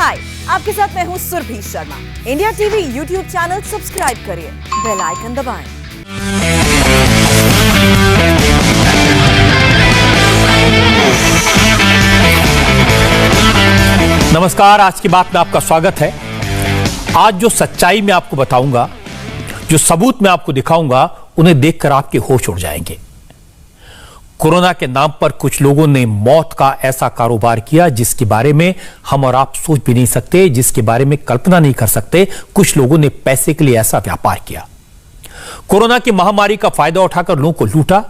हाय, आपके साथ मैं हूँ Surabhi Sharma. India TV YouTube channel subscribe करिए, बेल आइकन दबाएं। नमस्कार, आज की बात में आपका स्वागत है। आज जो सच्चाई मैं आपको बताऊंगा, जो सबूत मैं आपको दिखाऊंगा, उन्हें देखकर आपके होश उड़ जाएंगे। कोरोना के नाम पर कुछ लोगों ने मौत का ऐसा कारोबार किया जिसके बारे में हम और आप सोच भी नहीं सकते, जिसके बारे में कल्पना नहीं कर सकते। कुछ लोगों ने पैसे के लिए ऐसा व्यापार किया। कोरोना की महामारी का फायदा उठाकर लोगों को लूटा।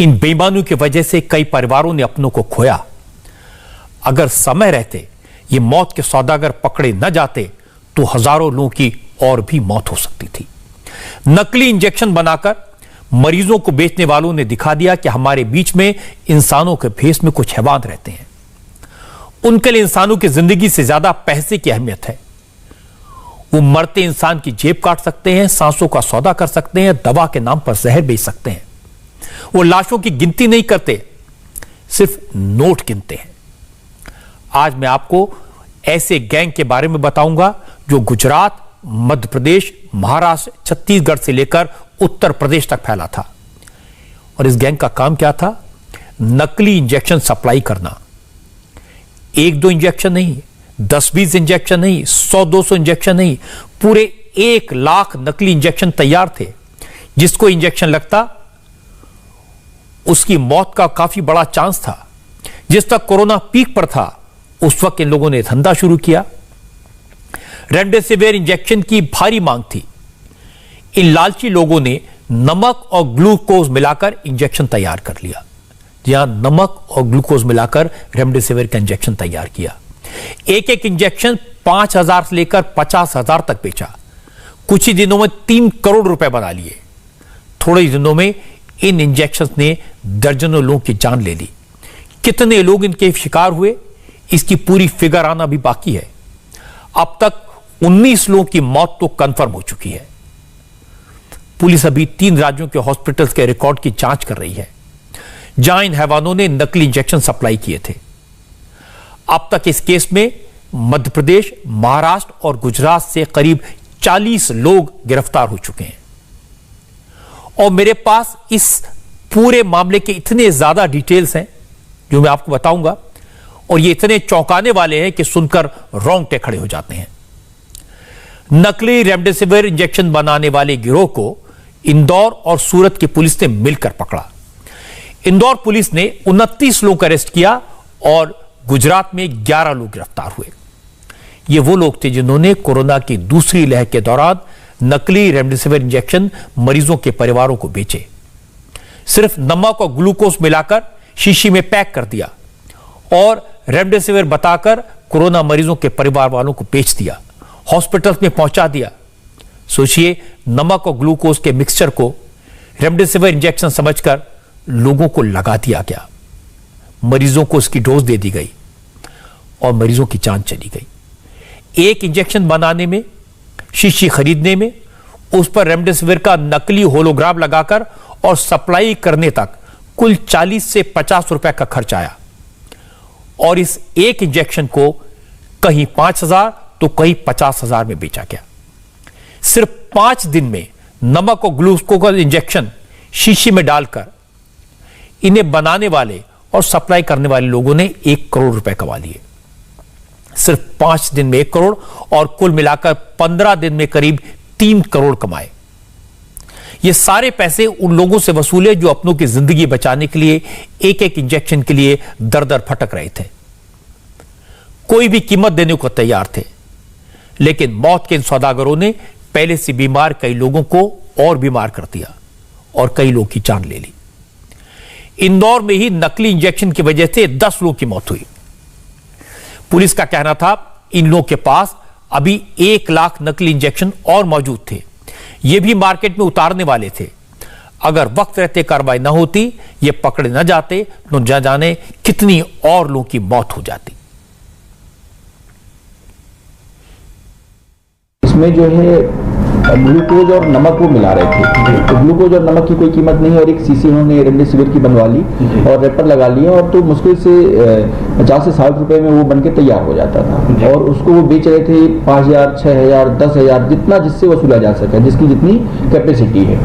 इन बेईमानियों की वजह से कई परिवारों ने अपनों को खोया। अगर समय रहते ये मौत के सौदागर पकड़े न जाते तो हजारों लोगों की और भी मौत हो सकती थी। नकली इंजेक्शन बनाकर मरीजों को बेचने वालों ने दिखा दिया कि हमारे बीच में इंसानों के भेष में कुछ हैवान रहते हैं। उनके लिए इंसानों की जिंदगी से ज्यादा पैसे की अहमियत है। वो मरते इंसान की जेब काट सकते हैं, सांसों का सौदा कर सकते हैं, दवा के नाम पर जहर बेच सकते हैं। वो लाशों की गिनती नहीं करते, सिर्फ नोट गिनते हैं। आज मैं आपको ऐसे गैंग के बारे में बताऊंगा जो गुजरात, मध्य प्रदेश, महाराष्ट्र, छत्तीसगढ़ से लेकर उत्तर प्रदेश तक फैला था। और इस गैंग का काम क्या था? नकली इंजेक्शन सप्लाई करना। 1-2 इंजेक्शन नहीं, 10-20 इंजेक्शन नहीं, 100-200 इंजेक्शन नहीं, पूरे 1 लाख नकली इंजेक्शन तैयार थे। जिसको इंजेक्शन लगता उसकी मौत का काफी बड़ा चांस था। जिस तक कोरोना पीक पर था उस वक्त इन लोगों ने धंधा शुरू किया। रेमडेसिविर इंजेक्शन की भारी मांग थी। इन लालची लोगों ने नमक और ग्लूकोज मिलाकर इंजेक्शन तैयार कर लिया। जहां नमक और ग्लूकोज मिलाकर रेमडेसिविर का इंजेक्शन तैयार किया। एक एक इंजेक्शन 5,000 से लेकर 50,000 तक बेचा। कुछ ही दिनों में 3 करोड़ रुपए बना लिए। थोड़े ही दिनों में इन इंजेक्शन ने दर्जनों लोगों की जान ले ली। कितने लोग इनके शिकार हुए, इसकी पूरी फिगर आना भी बाकी है। अब तक 19 लोगों की मौत तो कंफर्म हो चुकी है। पुलिस अभी 3 राज्यों के हॉस्पिटल्स के रिकॉर्ड की जांच कर रही है जहां इन हैवानों ने नकली इंजेक्शन सप्लाई किए थे। अब तक इस केस में मध्य प्रदेश, महाराष्ट्र और गुजरात से करीब 40 लोग गिरफ्तार हो चुके हैं। और मेरे पास इस पूरे मामले के इतने ज्यादा डिटेल्स हैं जो मैं आपको बताऊंगा, और ये इतने चौंकाने वाले हैं कि सुनकर रोंगटे खड़े हो जाते हैं। नकली रेमडेसिविर इंजेक्शन बनाने वाले गिरोह को इंदौर और सूरत की पुलिस ने मिलकर पकड़ा। इंदौर पुलिस ने 29 लोगों को अरेस्ट किया और गुजरात में 11 लोग गिरफ्तार हुए। ये वो लोग थे जिन्होंने कोरोना की दूसरी लहर के दौरान नकली रेमडेसिविर इंजेक्शन मरीजों के परिवारों को बेचे। सिर्फ नमक और ग्लूकोज मिलाकर शीशी में पैक कर दिया और रेमडेसिविर बताकर कोरोना मरीजों के परिवार वालों को बेच दिया, हॉस्पिटल्स में पहुंचा दिया। सोचिए, नमक और ग्लूकोज के मिक्सचर को रेमडेसिविर इंजेक्शन समझकर लोगों को लगा दिया गया। मरीजों को इसकी डोज दे दी गई और मरीजों की जान चली गई। एक इंजेक्शन बनाने में, शीशी खरीदने में, उस पर रेमडेसिविर का नकली होलोग्राम लगाकर और सप्लाई करने तक कुल 40 से 50 रुपए का खर्च आया। और इस एक इंजेक्शन को कहीं 5,000 तो कहीं 50,000 में बेचा गया। सिर्फ 5 दिन में नमक और ग्लूकोज इंजेक्शन शीशी में डालकर इन्हें बनाने वाले और सप्लाई करने वाले लोगों ने 1 करोड़ रुपए कमा लिए। सिर्फ 5 दिन में 1 करोड़ और कुल मिलाकर 15 दिन में करीब 3 करोड़ कमाए। ये सारे पैसे उन लोगों से वसूले जो अपनों की जिंदगी बचाने के लिए एक एक इंजेक्शन के लिए दर दर भटक रहे थे। कोई भी कीमत देने को तैयार थे, लेकिन मौत के इन सौदागरों ने पहले से बीमार कई लोगों को और बीमार कर दिया और कई लोगों की जान ले ली। इंदौर में ही नकली इंजेक्शन की वजह से 10 लोगों की मौत हुई। पुलिस का कहना था इन लोगों के पास अभी 1 लाख नकली इंजेक्शन और मौजूद थे। ये भी मार्केट में उतारने वाले थे। अगर वक्त रहते कार्रवाई न होती, ये पकड़े न जाते तो न जाने कितनी और लोगों की मौत हो जाती। इसमें जो है ग्लूकोज और नमक वो मिला रहे थे। तो ग्लूकोज और नमक की कोई कीमत नहीं, और एक सीसी उन्होंने रेमडेसिविर की बनवा ली और रैपर लगा लिया, और तो मुश्किल से 50 से 60 रुपए में वो बनके तैयार हो जाता था। और उसको वो बेच रहे थे 5000, 6000, 10,000, जितना जिससे वसूला जा सके, जिसकी जितनी कैपेसिटी है।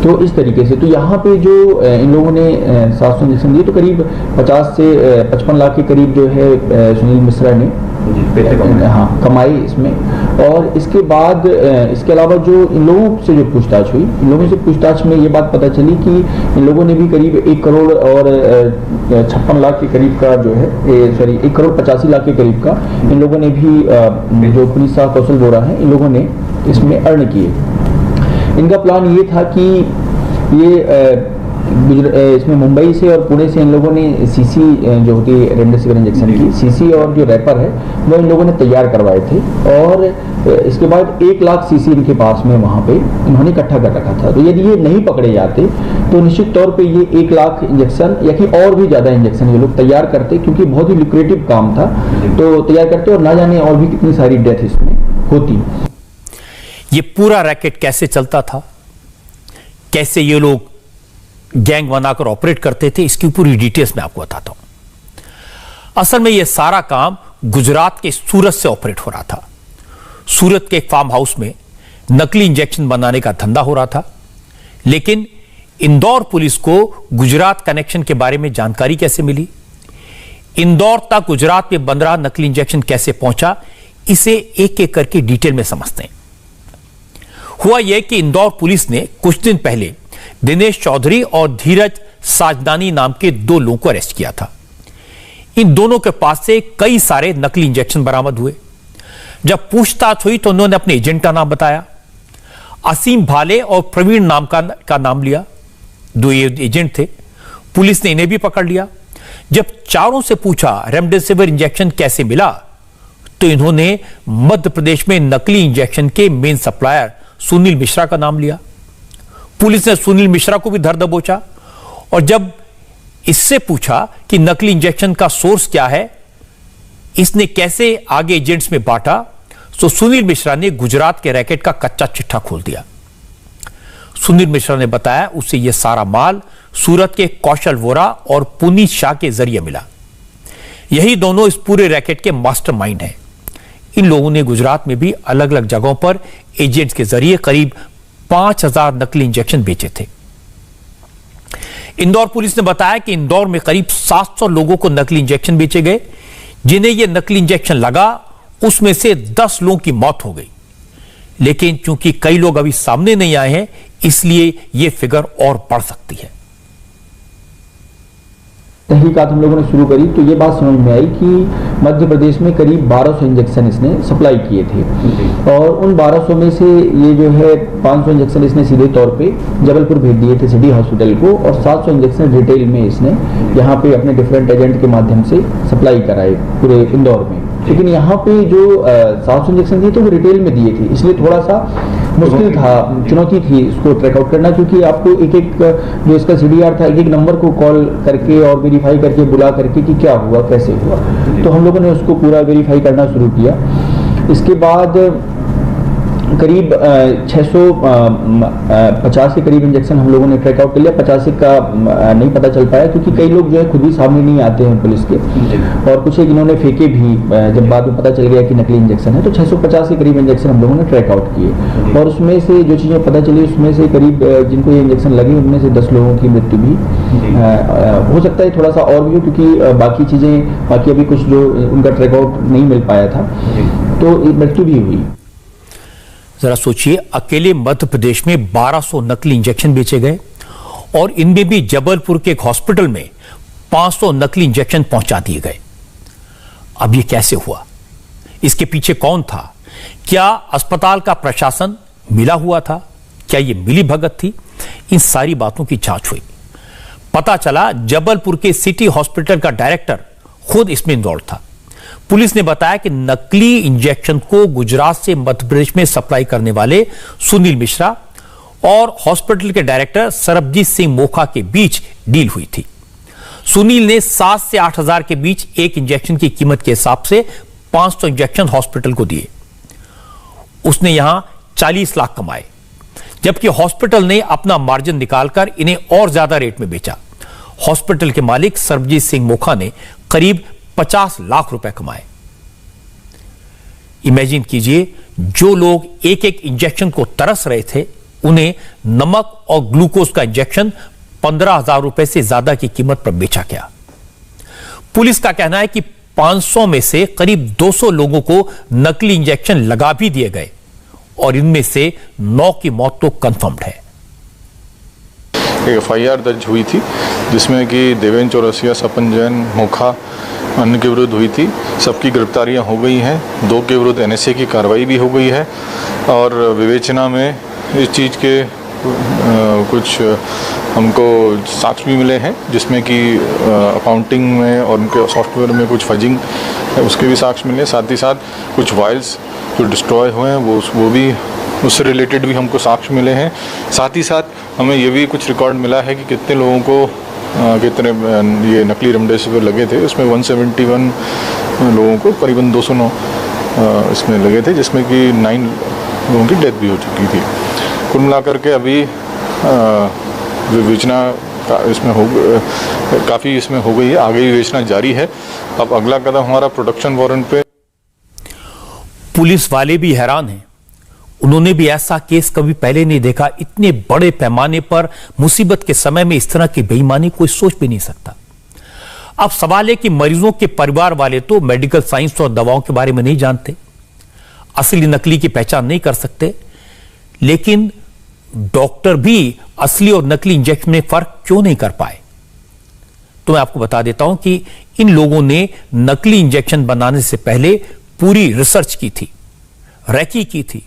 तो इस तरीके से तो यहाँ पे जो इन लोगों ने 700 इंजेक्शन दिए, तो करीब 50 से 55 लाख के करीब जो है सुनील मिश्रा ने कमाई इसमें। और इसके बाद इसके अलावा जो इन लोगों से जो पूछताछ हुई, इन लोगों से पूछताछ में ये बात पता चली कि इन लोगों ने भी करीब 1 करोड़ और 56 लाख के करीब का जो है 1 करोड़ 85 लाख के करीब का इन लोगों ने भी जो पुलिस शाह कौशल बोरा है, इन लोगों ने इसमें अर्न किए। इनका प्लान ये था कि ये इसमें मुंबई से और पुणे से इन लोगों ने सीसी जो होती है रेमडेसिविर इंजेक्शन की सीसी और जो रैपर है वो इन लोगों ने तैयार करवाए थे। और इसके बाद 1 लाख सीसी इनके पास में वहाँ पे इन्होंने इकट्ठा कर रखा था। तो यदि ये नहीं पकड़े जाते तो निश्चित तौर पे ये 1 लाख इंजेक्शन या कि और भी ज़्यादा इंजेक्शन ये लोग तैयार करते, क्योंकि बहुत ही लुक्रेटिव काम था। तो तैयार करते और ना जाने और भी कितनी सारी डेथ इसमें होती। ये पूरा रैकेट कैसे चलता था, कैसे ये लोग गैंग बनाकर ऑपरेट करते थे, इसकी पूरी डिटेल्स मैं आपको बताता हूं। असल में यह सारा काम गुजरात के सूरत से ऑपरेट हो रहा था। सूरत के एक फार्म हाउस में नकली इंजेक्शन बनाने का धंधा हो रहा था, लेकिन इंदौर पुलिस को गुजरात कनेक्शन के बारे में जानकारी कैसे मिली, इंदौर तक गुजरात में बन रहा नकली इंजेक्शन कैसे पहुंचा, इसे एक एक करके डिटेल में समझते हैं। हुआ यह कि इंदौर पुलिस ने कुछ दिन पहले दिनेश चौधरी और धीरज साजदानी नाम के 2 लोगों को अरेस्ट किया था। इन दोनों के पास से कई सारे नकली इंजेक्शन बरामद हुए। जब पूछताछ हुई तो उन्होंने अपने एजेंट का नाम बताया, असीम भाले और प्रवीण नाम का नाम लिया। 2 एजेंट थे, पुलिस ने इन्हें भी पकड़ लिया। जब चारों से पूछा रेमडेसिविर इंजेक्शन कैसे मिला, तो इन्होंने मध्य प्रदेश में नकली इंजेक्शन के मेन सप्लायर सुनील मिश्रा का नाम लिया। पुलिस ने सुनील मिश्रा को भी धर दबोचा, और जब इससे पूछा कि नकली इंजेक्शन का सोर्स क्या है, इसने कैसे आगे एजेंट्स में बांटा, तो सुनील मिश्रा ने गुजरात के रैकेट का कच्चा चिट्ठा खोल दिया। सुनील मिश्रा ने बताया उसे यह सारा माल सूरत के कौशल वोरा और पुनीत शाह के जरिए मिला। यही दोनों इस पूरे रैकेट के मास्टरमाइंड हैं। इन लोगों ने गुजरात में भी अलग अलग जगहों पर एजेंट्स के जरिए करीब 5000 नकली इंजेक्शन बेचे थे। इंदौर पुलिस ने बताया कि इंदौर में करीब 700 लोगों को नकली इंजेक्शन बेचे गए। जिन्हें यह नकली इंजेक्शन लगा, उसमें से 10 लोगों की मौत हो गई। लेकिन चूंकि कई लोग अभी सामने नहीं आए हैं, इसलिए यह फिगर और बढ़ सकती है। तहकीकात हम लोगों ने शुरू करी तो ये बात समझ में आई कि मध्य प्रदेश में करीब 1200 इंजेक्शन इसने सप्लाई किए थे, और उन 1200 में से ये जो है 500 इंजेक्शन इसने सीधे तौर पे जबलपुर भेज दिए थे सिटी हॉस्पिटल को, और 700 इंजेक्शन रिटेल में इसने यहाँ पे अपने डिफरेंट एजेंट के माध्यम से सप्लाई कराए पूरे इंदौर में। लेकिन यहाँ पे जो 700 इंजेक्शन दिए थे वो रिटेल में दिए थे, इसलिए थोड़ा सा मुश्किल था, चुनौती थी इसको ट्रैक आउट करना, क्योंकि आपको एक एक जो इसका सीडीआर था, एक एक नंबर को कॉल करके और वेरीफाई करके बुला करके कि क्या हुआ कैसे हुआ। तो हम लोगों ने उसको पूरा वेरीफाई करना शुरू किया। इसके बाद करीब 650 के करीब इंजेक्शन हम लोगों ने ट्रैक आउट कर लिया। 85 का नहीं पता चल पाया, क्योंकि कई लोग जो है खुद ही सामने नहीं आते हैं पुलिस के, और कुछ एक इन्होंने फेंके भी जब बाद में पता चल गया कि नकली इंजेक्शन है। तो 650 के करीब इंजेक्शन हम लोगों ने ट्रैक आउट किए, और उसमें से जो चीज़ें पता चली उसमें से करीब जिनको ये इंजेक्शन लगे उनमें से 10 लोगों की मृत्यु भी हो सकता है, थोड़ा सा और भी हो, क्योंकि बाकी अभी कुछ जो उनका ट्रैक आउट नहीं मिल पाया था, तो मृत्यु भी हुई। जरा सोचिए, अकेले मध्य प्रदेश में 1200 नकली इंजेक्शन बेचे गए, और इनमें भी जबलपुर के एक हॉस्पिटल में 500 नकली इंजेक्शन पहुंचा दिए गए। अब ये कैसे हुआ? इसके पीछे कौन था? क्या अस्पताल का प्रशासन मिला हुआ था? क्या ये मिली भगत थी? इन सारी बातों की जांच हुई। पता चला जबलपुर के सिटी हॉस्पिटल का डायरेक्टर खुद इसमें इन्वॉल्व था। पुलिस ने बताया कि नकली इंजेक्शन को गुजरात से मध्य प्रदेश में सप्लाई करने वाले सुनील मिश्रा और हॉस्पिटल के डायरेक्टर सरबजीत सिंह मोखा के बीच डील हुई थी। सुनील ने 7 से 8 हजार के बीच एक इंजेक्शन की कीमत के हिसाब से 500 इंजेक्शन हॉस्पिटल को दिए। उसने यहां 40 लाख कमाए, जबकि हॉस्पिटल ने अपना मार्जिन निकालकर इन्हें और ज्यादा रेट में बेचा। हॉस्पिटल के मालिक सरबजीत सिंह मोखा ने करीब 50 लाख रुपए कमाए। इमेजिन कीजिए, जो लोग एक एक इंजेक्शन को तरस रहे थे, उन्हें नमक और ग्लूकोज का इंजेक्शन 15,000 रुपए से ज्यादा की कीमत पर बेचा गया। पुलिस का कहना है कि 500 में से करीब 200 लोगों को नकली इंजेक्शन लगा भी दिए गए और इनमें से 9 की मौत तो कंफर्म्ड है। एक FIR दर्ज हुई थी जिसमें कि देवेंद्र चौरसिया, सपन जैन, मोखा अन्य के विरुद्ध हुई थी। सबकी गिरफ्तारियां हो गई हैं। 2 के विरुद्ध NSA की कार्रवाई भी हो गई है और विवेचना में इस चीज़ के कुछ हमको साक्ष्य भी मिले हैं, जिसमें कि अकाउंटिंग में और उनके सॉफ्टवेयर में कुछ फजिंग है, उसके भी साक्ष्य मिले। साथ ही साथ कुछ वाइल्स जो डिस्ट्रॉय हुए हैं वो भी, उससे रिलेटेड भी हमको साक्ष्य मिले हैं। साथ ही साथ हमें ये भी कुछ रिकॉर्ड मिला है कि कितने लोगों को कितने ये नकली रेमडेसिविर लगे थे। इसमें 171 लोगों को करीबन 209 इसमें लगे थे, जिसमें कि 9 लोगों की डेथ भी हो चुकी थी। कुल मिलाकर के अभी विवेचना इसमें काफ़ी इसमें हो गई है, आगे विवेचना जारी है। अब अगला कदम हमारा प्रोडक्शन वारंट पे। पुलिस वाले भी हैरान हैं। उन्होंने भी ऐसा केस कभी पहले नहीं देखा। इतने बड़े पैमाने पर मुसीबत के समय में इस तरह की बेईमानी कोई सोच भी नहीं सकता। अब सवाल है कि मरीजों के परिवार वाले तो मेडिकल साइंस और दवाओं के बारे में नहीं जानते, असली नकली की पहचान नहीं कर सकते, लेकिन डॉक्टर भी असली और नकली इंजेक्शन में फर्क क्यों नहीं कर पाए? तो मैं आपको बता देता हूं कि इन लोगों ने नकली इंजेक्शन बनाने से पहले पूरी रिसर्च की थी, रेकी की थी,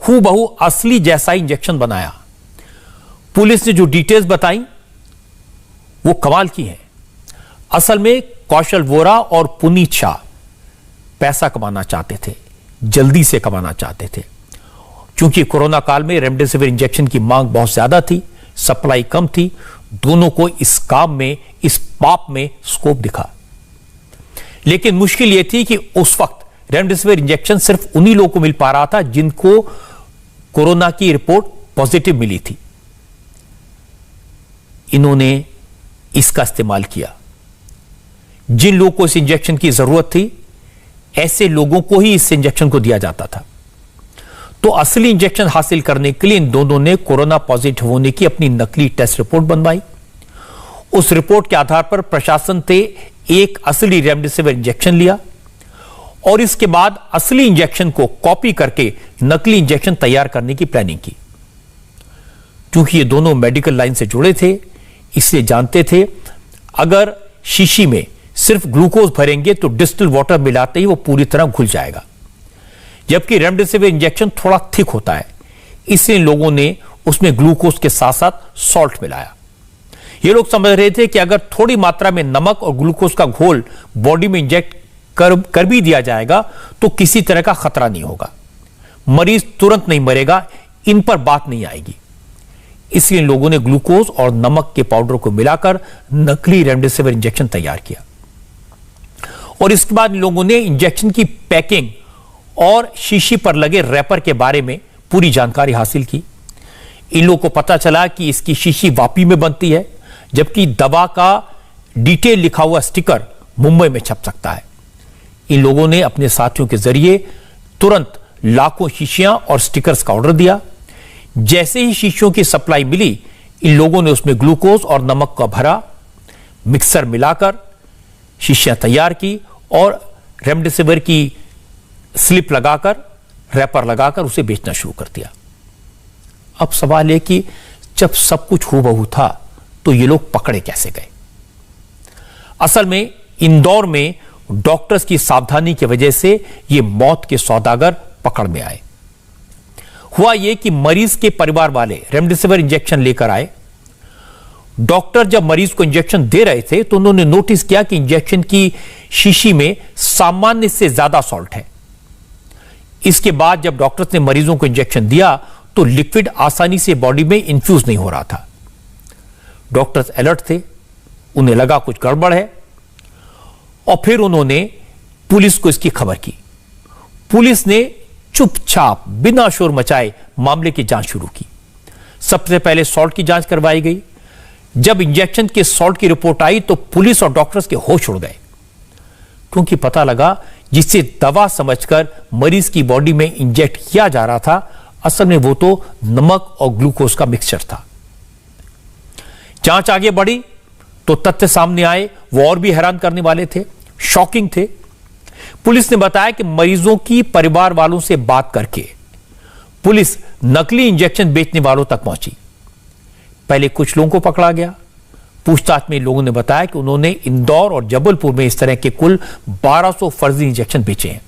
हूबहू असली जैसा इंजेक्शन बनाया। पुलिस ने जो डिटेल्स बताई वो कमाल की हैं। असल में कौशल वोरा और पुनीत शाह पैसा कमाना चाहते थे, जल्दी से कमाना चाहते थे। क्योंकि कोरोना काल में रेमडेसिविर इंजेक्शन की मांग बहुत ज्यादा थी, सप्लाई कम थी, दोनों को इस काम में, इस पाप में स्कोप दिखा। लेकिन मुश्किल यह थी कि उस वक्त रेमडेसिविर इंजेक्शन सिर्फ उन्हीं लोगों को मिल पा रहा था जिनको कोरोना की रिपोर्ट पॉजिटिव मिली थी। इन्होंने इसका इस्तेमाल किया। जिन लोगों को इस इंजेक्शन की जरूरत थी, ऐसे लोगों को ही इस इंजेक्शन को दिया जाता था। तो असली इंजेक्शन हासिल करने के लिए इन दोनों ने कोरोना पॉजिटिव होने की अपनी नकली टेस्ट रिपोर्ट बनवाई। उस रिपोर्ट के आधार पर प्रशासन से एक असली रेमडेसिविर इंजेक्शन लिया और इसके बाद असली इंजेक्शन को कॉपी करके नकली इंजेक्शन तैयार करने की प्लानिंग की। क्योंकि ये दोनों मेडिकल लाइन से जुड़े थे, इसलिए जानते थे अगर शीशी में सिर्फ ग्लूकोज भरेंगे तो डिस्टिल वाटर मिलाते ही वो पूरी तरह घुल जाएगा, जबकि रेमडेसिविर इंजेक्शन थोड़ा थिक होता है, इसलिए लोगों ने उसमें ग्लूकोज के साथ साथ सॉल्ट मिलाया। ये लोग समझ रहे थे कि अगर थोड़ी मात्रा में नमक और ग्लूकोज का घोल बॉडी में इंजेक्ट कर भी दिया जाएगा तो किसी तरह का खतरा नहीं होगा, मरीज तुरंत नहीं मरेगा, इन पर बात नहीं आएगी। इसलिए लोगों ने ग्लूकोज और नमक के पाउडर को मिलाकर नकली रेमडेसिविर इंजेक्शन तैयार किया और इसके बाद लोगों ने इंजेक्शन की पैकिंग और शीशी पर लगे रैपर के बारे में पूरी जानकारी हासिल की। इन लोगों को पता चला कि इसकी शीशी वापी में बनती है, जबकि दवा का डिटेल लिखा हुआ स्टिकर मुंबई में छप सकता है। इन लोगों ने अपने साथियों के जरिए तुरंत लाखों शीशियां और स्टिकर्स का ऑर्डर दिया। जैसे ही शीशियों की सप्लाई मिली, इन लोगों ने उसमें ग्लूकोज और नमक का भरा, मिक्सर मिलाकर शीशियां तैयार की और रेमडेसिविर की स्लिप लगाकर, रैपर लगाकर उसे बेचना शुरू कर दिया। अब सवाल है कि जब सब कुछ हूबहू था तो ये लोग पकड़े कैसे गए? असल में इंदौर में डॉक्टर्स की सावधानी की वजह से ये मौत के सौदागर पकड़ में आए। हुआ यह कि मरीज के परिवार वाले रेमडेसिविर इंजेक्शन लेकर आए। डॉक्टर जब मरीज को इंजेक्शन दे रहे थे तो उन्होंने नोटिस किया कि इंजेक्शन की शीशी में सामान्य से ज्यादा सॉल्ट है। इसके बाद जब डॉक्टर्स ने मरीजों को इंजेक्शन दिया तो लिक्विड आसानी से बॉडी में इंफ्यूज नहीं हो रहा था। डॉक्टर्स अलर्ट थे, उन्हें लगा कुछ गड़बड़ है और फिर उन्होंने पुलिस को इसकी खबर की। पुलिस ने चुपचाप बिना शोर मचाए मामले की जांच शुरू की। सबसे पहले सॉल्ट की जांच करवाई गई। जब इंजेक्शन के सॉल्ट की रिपोर्ट आई तो पुलिस और डॉक्टर्स के होश उड़ गए, क्योंकि पता लगा जिसे दवा समझकर मरीज की बॉडी में इंजेक्ट किया जा रहा था, असल में वो तो नमक और ग्लूकोज का मिक्सचर था। जांच आगे बढ़ी तो तथ्य सामने आए, वो और भी हैरान करने वाले थे, शॉकिंग थे। पुलिस ने बताया कि मरीजों की परिवार वालों से बात करके पुलिस नकली इंजेक्शन बेचने वालों तक पहुंची। पहले कुछ लोगों को पकड़ा गया। पूछताछ में लोगों ने बताया कि उन्होंने इंदौर और जबलपुर में इस तरह के कुल 1200 फर्जी इंजेक्शन बेचे हैं।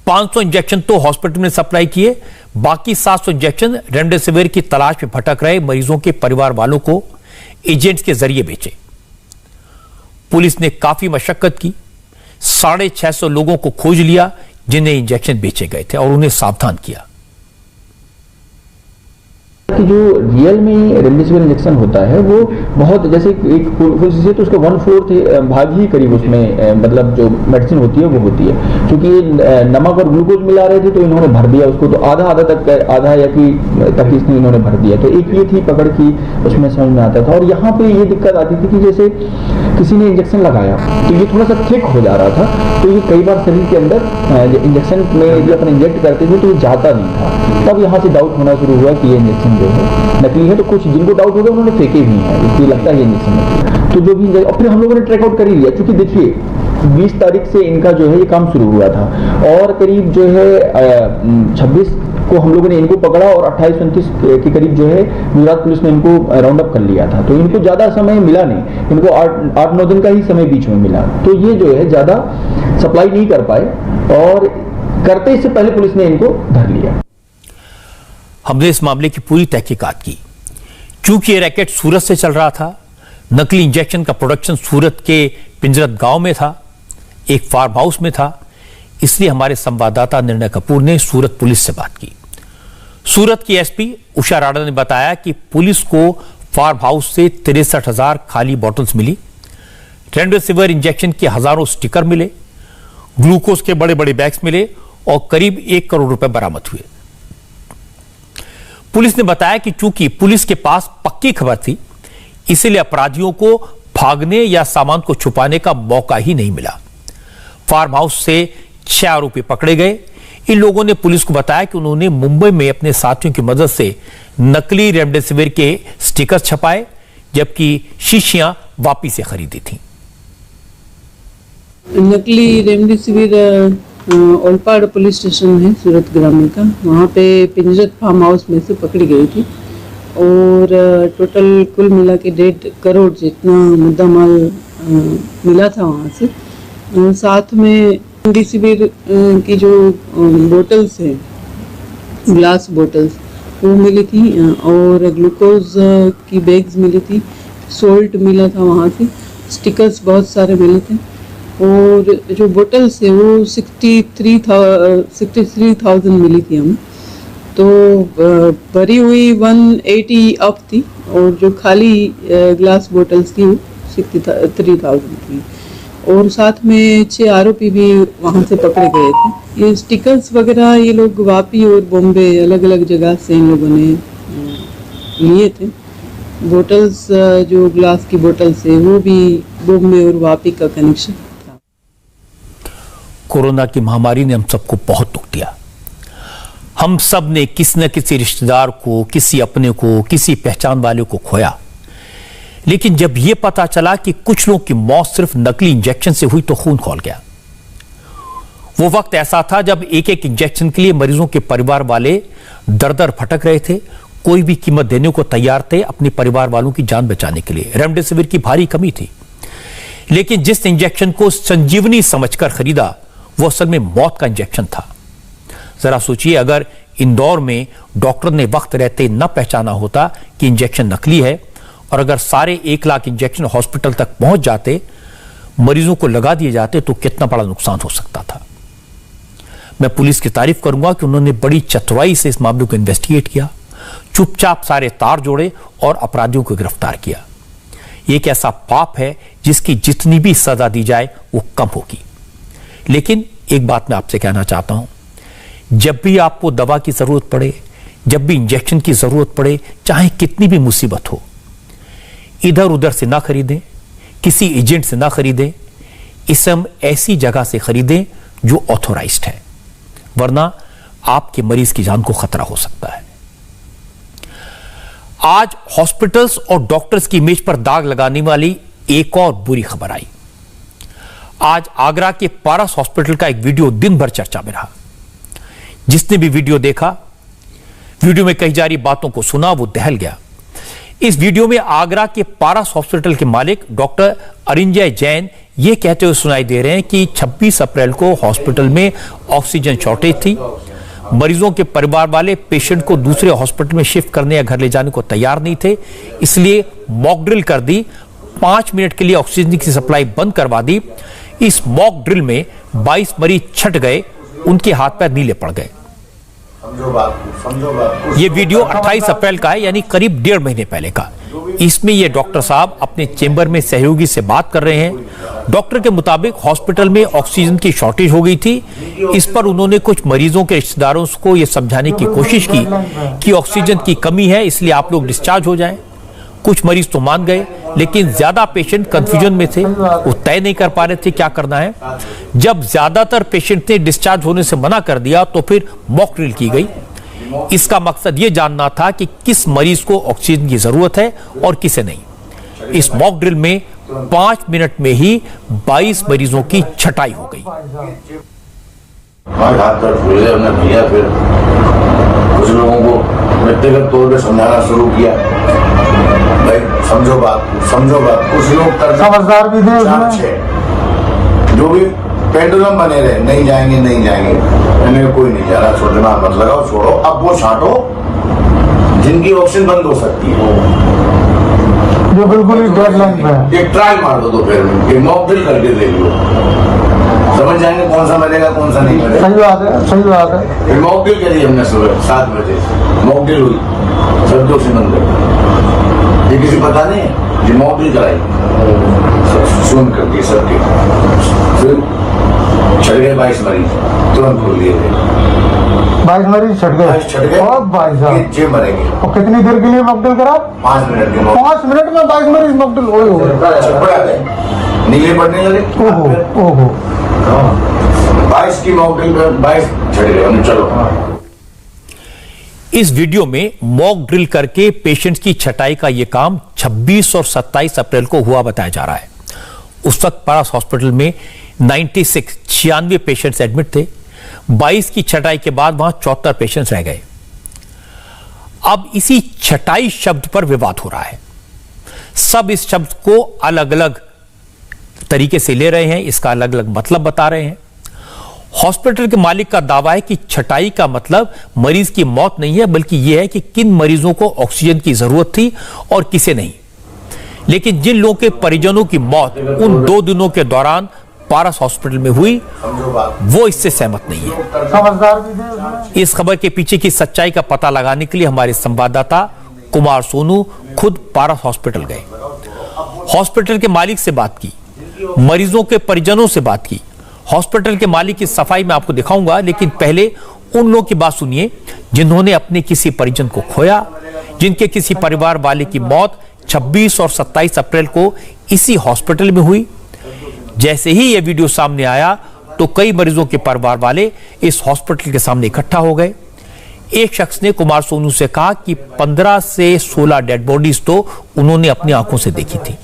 500 इंजेक्शन तो हॉस्पिटल में सप्लाई किए, बाकी 700 इंजेक्शन रेमडेसिविर की तलाश में भटक रहे मरीजों के परिवार वालों को एजेंट्स के जरिए बेचे। पुलिस ने काफी मशक्कत की, 650 लोगों को खोज लिया जिन्हें इंजेक्शन बेचे गए थे और उन्हें सावधान किया। कि जो रियल में रेमडेसिविर इंजेक्शन होता है वो बहुत, जैसे एक फुल शीशी तो उसका 1/4 भाग ही करीब उसमें मतलब जो मेडिसिन होती है वो होती है। क्योंकि नमक और ग्लूकोज मिला रहे थे तो इन्होंने भर दिया उसको, तो आधा तक, आधा या कि तक इसने इन्होंने भर दिया। तो एक ये थी पकड़ की, उसमें समझ में आता था। और यहाँ पे ये दिक्कत आती थी कि जैसे किसी ने इंजेक्शन लगाया तो ये थोड़ा सा थिक हो जा रहा था, तो ये कई बार शरीर के अंदर इंजेक्शन में जो अपन इंजेक्ट करते थे तो ये जाता नहीं था। तब यहाँ से डाउट होना शुरू हुआ कि ये इंजेक्शन जो है नकली है। तो कुछ जिनको डाउट हो गया उन्होंने फेंके भी हैं, इसलिए लगता है ये इंजेक्शन नकली है। तो जो भी, और फिर हम लोगों ने ट्रैक आउट कर ही लिया, क्योंकि देखिए 20 तारीख से इनका जो है ये काम शुरू हुआ था और करीब जो है 26 को हम लोगों ने इनको पकड़ा और 28-29 के करीब जो है गुजरात पुलिस ने इनको राउंड अप कर लिया था। तो इनको ज्यादा समय मिला नहीं, इनको 8-9 दिन का ही समय बीच में मिला। तो ये जो है ज्यादा सप्लाई नहीं कर पाए और करते इससे पहले पुलिस ने इनको धर लिया। हमने इस मामले की पूरी तहकीकात की। चूंकि ये रैकेट सूरत से चल रहा था, नकली इंजेक्शन का प्रोडक्शन सूरत के पिंजरत गांव में था, एक फार्म हाउस में था, इसलिए हमारे संवाददाता निर्णय कपूर ने सूरत पुलिस से बात की। सूरत की एसपी उषा राणा ने बताया कि पुलिस को फार्म हाउस से 63,000 खाली बॉटल्स मिली, रेमडेसिविर इंजेक्शन के हजारों स्टिकर मिले, ग्लूकोज के बड़े बड़े बैग्स मिले और करीब 1 करोड़ रुपए बरामद हुए। पुलिस ने बताया कि चूंकि पुलिस के पास पक्की खबर थी, इसलिए अपराधियों को भागने या सामान को छुपाने का मौका ही नहीं मिला। फार्म हाउस से 6 आरोपी पकड़े गए। इन लोगों ने पुलिस को बताया कि उन्होंने मुंबई में अपने साथियों की मदद से नकली रेमडेसिविर के स्टिकर छपाए, जबकि शीशियां वापी से खरीदी थी। नकली रेमडेसिविर ओलपाड़ पुलिस स्टेशन है सूरत ग्रामीण का, वहाँ पे पिंजरत फार्म हाउस में से पकड़ी गई थी और टोटल कुल मिला के 1.5 करोड़ जितना मुद्दा माल मिला था वहाँ से। साथ में रेमडेसिविर की जो बोटल्स हैं, ग्लास बोटल्स, वो मिली थी और ग्लूकोज की बैग्स मिली थी, सोल्ट मिला था वहाँ से, स्टिकर्स बहुत सारे मिले थे और जो बोटल्स है वो 63,000 मिली थी हमें। तो भरी हुई 180 अप थी और जो खाली ग्लास बोटल्स थी वो 63,000 थी और साथ में 6 आरोपी भी वहाँ से पकड़े गए थे। ये स्टिकर्स वगैरह ये लोग वापी और बॉम्बे अलग अलग जगह से इन लोगों ने लिए थे। बोटल्स जो ग्लास की बोटल्स है वो भी बॉम्बे और वापी का कनेक्शन। कोरोना की महामारी ने हम सबको बहुत दुख दिया। हम सब ने किसी न किसी रिश्तेदार को, किसी अपने को, किसी पहचान वाले को खोया। लेकिन जब यह पता चला कि कुछ लोगों की मौत सिर्फ नकली इंजेक्शन से हुई तो खून खौल गया। वो वक्त ऐसा था जब एक एक इंजेक्शन के लिए मरीजों के परिवार वाले दर-दर भटक रहे थे, कोई भी कीमत देने को तैयार थे अपने परिवार वालों की जान बचाने के लिए। रेमडेसिविर की भारी कमी थी, लेकिन जिस इंजेक्शन को संजीवनी समझकर खरीदा वो असल में मौत का इंजेक्शन था। जरा सोचिए, अगर इंदौर में डॉक्टर ने वक्त रहते न पहचाना होता कि इंजेक्शन नकली है और अगर सारे 1 लाख इंजेक्शन हॉस्पिटल तक पहुंच जाते, मरीजों को लगा दिए जाते, तो कितना बड़ा नुकसान हो सकता था। मैं पुलिस की तारीफ करूंगा कि उन्होंने बड़ी चतुराई से इस मामले को इन्वेस्टिगेट किया, चुपचाप सारे तार जोड़े और अपराधियों को गिरफ्तार किया। एक ऐसा पाप है जिसकी जितनी भी सजा दी जाए वो कम होगी। लेकिन एक बात मैं आपसे कहना चाहता हूं, जब भी आपको दवा की जरूरत पड़े, जब भी इंजेक्शन की जरूरत पड़े, चाहे कितनी भी मुसीबत हो, इधर उधर से ना खरीदें, किसी एजेंट से ना खरीदें, इसे हम ऐसी जगह से खरीदें जो ऑथोराइज्ड है, वरना आपके मरीज की जान को खतरा हो सकता है। आज हॉस्पिटल्स और डॉक्टर्स की इमेज पर दाग लगाने वाली एक और बुरी खबर आई। आज आगरा के पारस हॉस्पिटल का एक वीडियो दिन भर चर्चा में रहा। जिसने भी वीडियो देखा, वीडियो में कही जा रही बातों को सुना, वो दहल गया। इस वीडियो में आगरा के पारस हॉस्पिटल के मालिक डॉक्टर अरिंजय जैन ये कहते हुए सुनाई दे रहे हैं कि 26 अप्रैल को हॉस्पिटल में ऑक्सीजन शॉर्टेज थी। मरीजों के परिवार वाले पेशेंट को दूसरे हॉस्पिटल में शिफ्ट करने या घर ले जाने को तैयार नहीं थे, इसलिए मॉक ड्रिल कर दी। 5 मिनट के लिए ऑक्सीजन की सप्लाई बंद करवा दी। इस मॉक ड्रिल में 22 मरीज छट गए, उनके हाथ पैर नीले पड़ गए। यह वीडियो 28 अप्रैल का है, यानी करीब 1.5 महीने पहले का। इसमें ये डॉक्टर साहब अपने चेंबर में सहयोगी से बात कर रहे हैं। डॉक्टर के मुताबिक हॉस्पिटल में ऑक्सीजन की शॉर्टेज हो गई थी। इस पर उन्होंने कुछ मरीजों के रिश्तेदारों को यह समझाने की कोशिश की कि ऑक्सीजन की कमी है, इसलिए आप लोग डिस्चार्ज हो जाएं। कुछ मरीज तो मान गए, लेकिन ज्यादा पेशेंट कंफ्यूजन में थे, वो तय नहीं कर पा रहे थे क्या करना है। जब ज्यादातर पेशेंट ने डिस्चार्ज होने से मना कर दिया तो फिर मॉक ड्रिल की गई। इसका मकसद यह जानना था कि किस मरीज को ऑक्सीजन की जरूरत है और किसे नहीं। इस मॉक ड्रिल में 5 मिनट में ही 22 मरीजों की छटाई हो गई। भैया फिर कुछ लोगों को व्यक्तिगत तौर पे समझाना शुरू किया, भाई समझो बात। कुछ लोग समझदार भी थे, जो भी पेंडुलम बने रहे, नहीं जाएंगे मैंने कोई नहीं जा रहा, छोड़ना मत लगाओ, छोड़ो। अब वो छांटो जिनकी ऑक्सीजन बंद हो सकती है, जो बिल्कुल ही डेडलाइन पे है। एक ट्रायल मार दो दोपहर में, एक मॉक ड्रिल करके देख लो, समझ जाएंगे कौन सा मरेगा कौन सा नहीं मरेगा। सही बात है। मॉक ड्रिल करी हमने सुबह 7 बजे, मॉक ड्रिल हुई, सब दोषी बंद गए। ये किसी पता नहीं है, ये मॉक ड्रिल कराई, सुन करके सबके, फिर छट गए 22 मरीज, तुरंत खोल दिए गए। 22 मरीज छट गए और 22 मरेंगे। और कितनी देर के लिए मॉक ड्रिल करा? 5 मिनट के। 5 मिनट में 22 मरीज मॉक ड्रिल हो नीले पड़ने लगे। ओहो 22 की मॉक ड्रिल में 22 छट गए। चलो, इस वीडियो में मॉक ड्रिल करके पेशेंट्स की छटाई का यह काम 26 और 27 अप्रैल को हुआ बताया जा रहा है। उस वक्त पारस हॉस्पिटल में 96 पेशेंट्स एडमिट थे। 22 की छटाई के बाद वहां 74 पेशेंट्स रह गए। अब इसी छटाई शब्द पर विवाद हो रहा है। सब इस शब्द को अलग अलग तरीके से ले रहे हैं, इसका अलग अलग मतलब बता रहे हैं। हॉस्पिटल के मालिक का दावा है कि छटाई का मतलब मरीज की मौत नहीं है, बल्कि यह है कि किन मरीजों को ऑक्सीजन की जरूरत थी और किसे नहीं। लेकिन जिन लोगों के परिजनों की मौत उन 2 दिनों के दौरान पारस हॉस्पिटल में हुई, वो इससे सहमत नहीं है। इस खबर के पीछे की सच्चाई का पता लगाने के लिए हमारे संवाददाता कुमार सोनू खुद पारस हॉस्पिटल गए। हॉस्पिटल के मालिक से बात की, मरीजों के परिजनों से बात की। हॉस्पिटल के मालिक की सफाई में आपको दिखाऊंगा, लेकिन पहले उन लोगों की बात सुनिए जिन्होंने अपने किसी परिजन को खोया, जिनके किसी परिवार वाले की मौत 26 और 27 अप्रैल को इसी हॉस्पिटल में हुई। जैसे ही यह वीडियो सामने आया तो कई मरीजों के परिवार वाले इस हॉस्पिटल के सामने इकट्ठा हो गए। एक शख्स ने कुमार सोनू से कहा कि 15 से 16 डेड बॉडीज तो उन्होंने अपनी आंखों से देखी थी।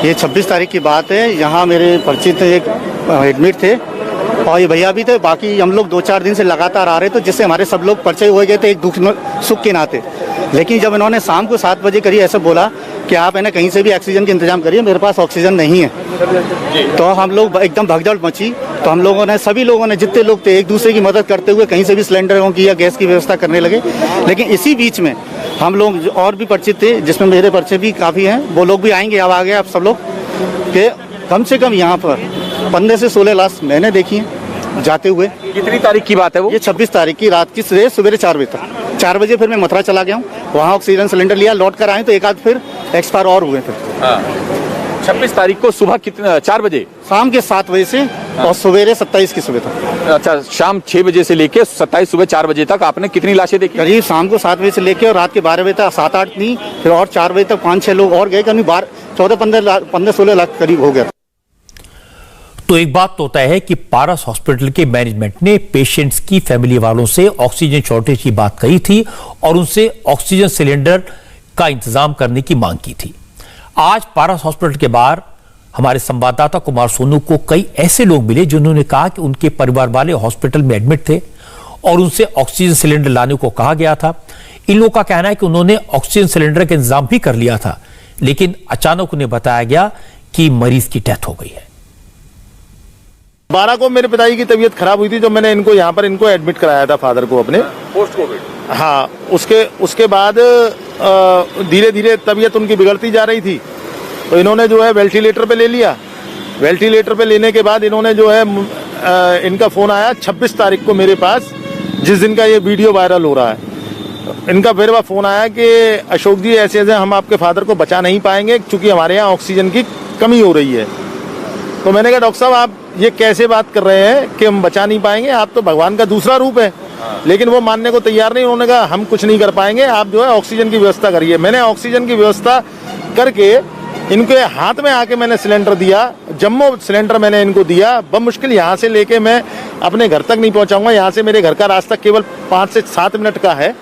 ये 26 तारीख की बात है। यहाँ मेरे परिचित एक एडमिट थे और ये भैया भी थे। बाकी हम लोग 2-4 दिन से लगातार आ रहे थे, जिससे हमारे सब लोग परिचय हो गए थे एक दुख सुख के नाते। लेकिन जब इन्होंने शाम को 7 बजे करी ऐसे बोला कि आप है ना कहीं से भी ऑक्सीजन का इंतजाम करिए, मेरे पास ऑक्सीजन नहीं है, तो हम लोग एकदम भगदड़ मची। तो हम लोगों ने, सभी लोगों ने, जितने लोग थे, एक दूसरे की मदद करते हुए कहीं से भी सिलेंडरों की या गैस की व्यवस्था करने लगे। लेकिन इसी बीच में हम लोग और भी परिचित थे, जिसमें मेरे परिचय भी काफ़ी हैं, वो लोग भी आएंगे। अब आ गए आप सब लोग कि कम से कम यहाँ पर 15 से 16 लाश मैंने देखी हैं जाते हुए। कितनी तारीख की बात है वो? ये 26 तारीख की रात की सवेरे 4 बजे तक। 4 बजे फिर मैं मथुरा चला गया हूँ, वहाँ ऑक्सीजन सिलेंडर लिया, लौट कर आए तो एक आध फिर एक्सपायर और हुए फिर। 26 तारीख को सुबह कितने 4 बजे? शाम के 7 बजे से और सवेरे 27 की सुबह तक। अच्छा, शाम 6 बजे से लेके 27 सुबह 4 बजे तक आपने कितनी लाशें देखी? करीब शाम को 7 बजे से लेके और रात के 12 बजे तक 7-8 नहीं, फिर और 4 बजे तक 5-6 लोग और गए, करीब 14-15-16 लाख करीब हो गया। तो एक बात तो तय है कि पारस हॉस्पिटल के मैनेजमेंट ने पेशेंट्स की फैमिली वालों से ऑक्सीजन शॉर्टेज की बात कही थी और उनसे ऑक्सीजन सिलेंडर का इंतजाम करने की मांग की थी। आज पारस हॉस्पिटल के बाहर हमारे संवाददाता कुमार सोनू को कई ऐसे लोग मिले जिन्होंने कहा कि उनके परिवार वाले हॉस्पिटल में एडमिट थे और उनसे ऑक्सीजन सिलेंडर लाने को कहा गया था। इन लोगों का कहना है कि उन्होंने ऑक्सीजन सिलेंडर का इंतजाम भी कर लिया था, लेकिन अचानक उन्हें बताया गया कि मरीज की डेथ हो गई है। 12 को मेरे पिताजी की तबीयत खराब हुई थी, जो मैंने इनको यहाँ पर एडमिट कराया था, फादर को अपने पोस्ट कोविड। हाँ, उसके बाद धीरे धीरे तबीयत उनकी बिगड़ती जा रही थी, तो इन्होंने जो है वेंटिलेटर पे ले लिया। वेंटिलेटर पे लेने के बाद इन्होंने जो है इनका फोन आया 26 तारीख को मेरे पास, जिस दिन का ये वीडियो वायरल हो रहा है। इनका फिर वह फोन आया कि अशोक जी ऐसे ऐसे हम आपके फादर को बचा नहीं पाएंगे क्योंकि हमारे यहाँ ऑक्सीजन की कमी हो रही है। तो मैंने कहा डॉक्टर साहब आप ये कैसे बात कर रहे हैं कि हम बचा नहीं पाएंगे, आप तो भगवान का दूसरा रूप है। लेकिन वो मानने को तैयार नहीं, उन्होंने कहा हम कुछ नहीं कर पाएंगे, आप जो है ऑक्सीजन की व्यवस्था करिए। मैंने ऑक्सीजन की व्यवस्था करके इनके हाथ में आके मैंने सिलेंडर दिया, जम्मू सिलेंडर मैंने इनको दिया। बमुश्किल यहाँ से लेके मैं अपने घर तक नहीं पहुँचाऊंगा, यहाँ से मेरे घर का रास्ता केवल 5 से 7 मिनट का है।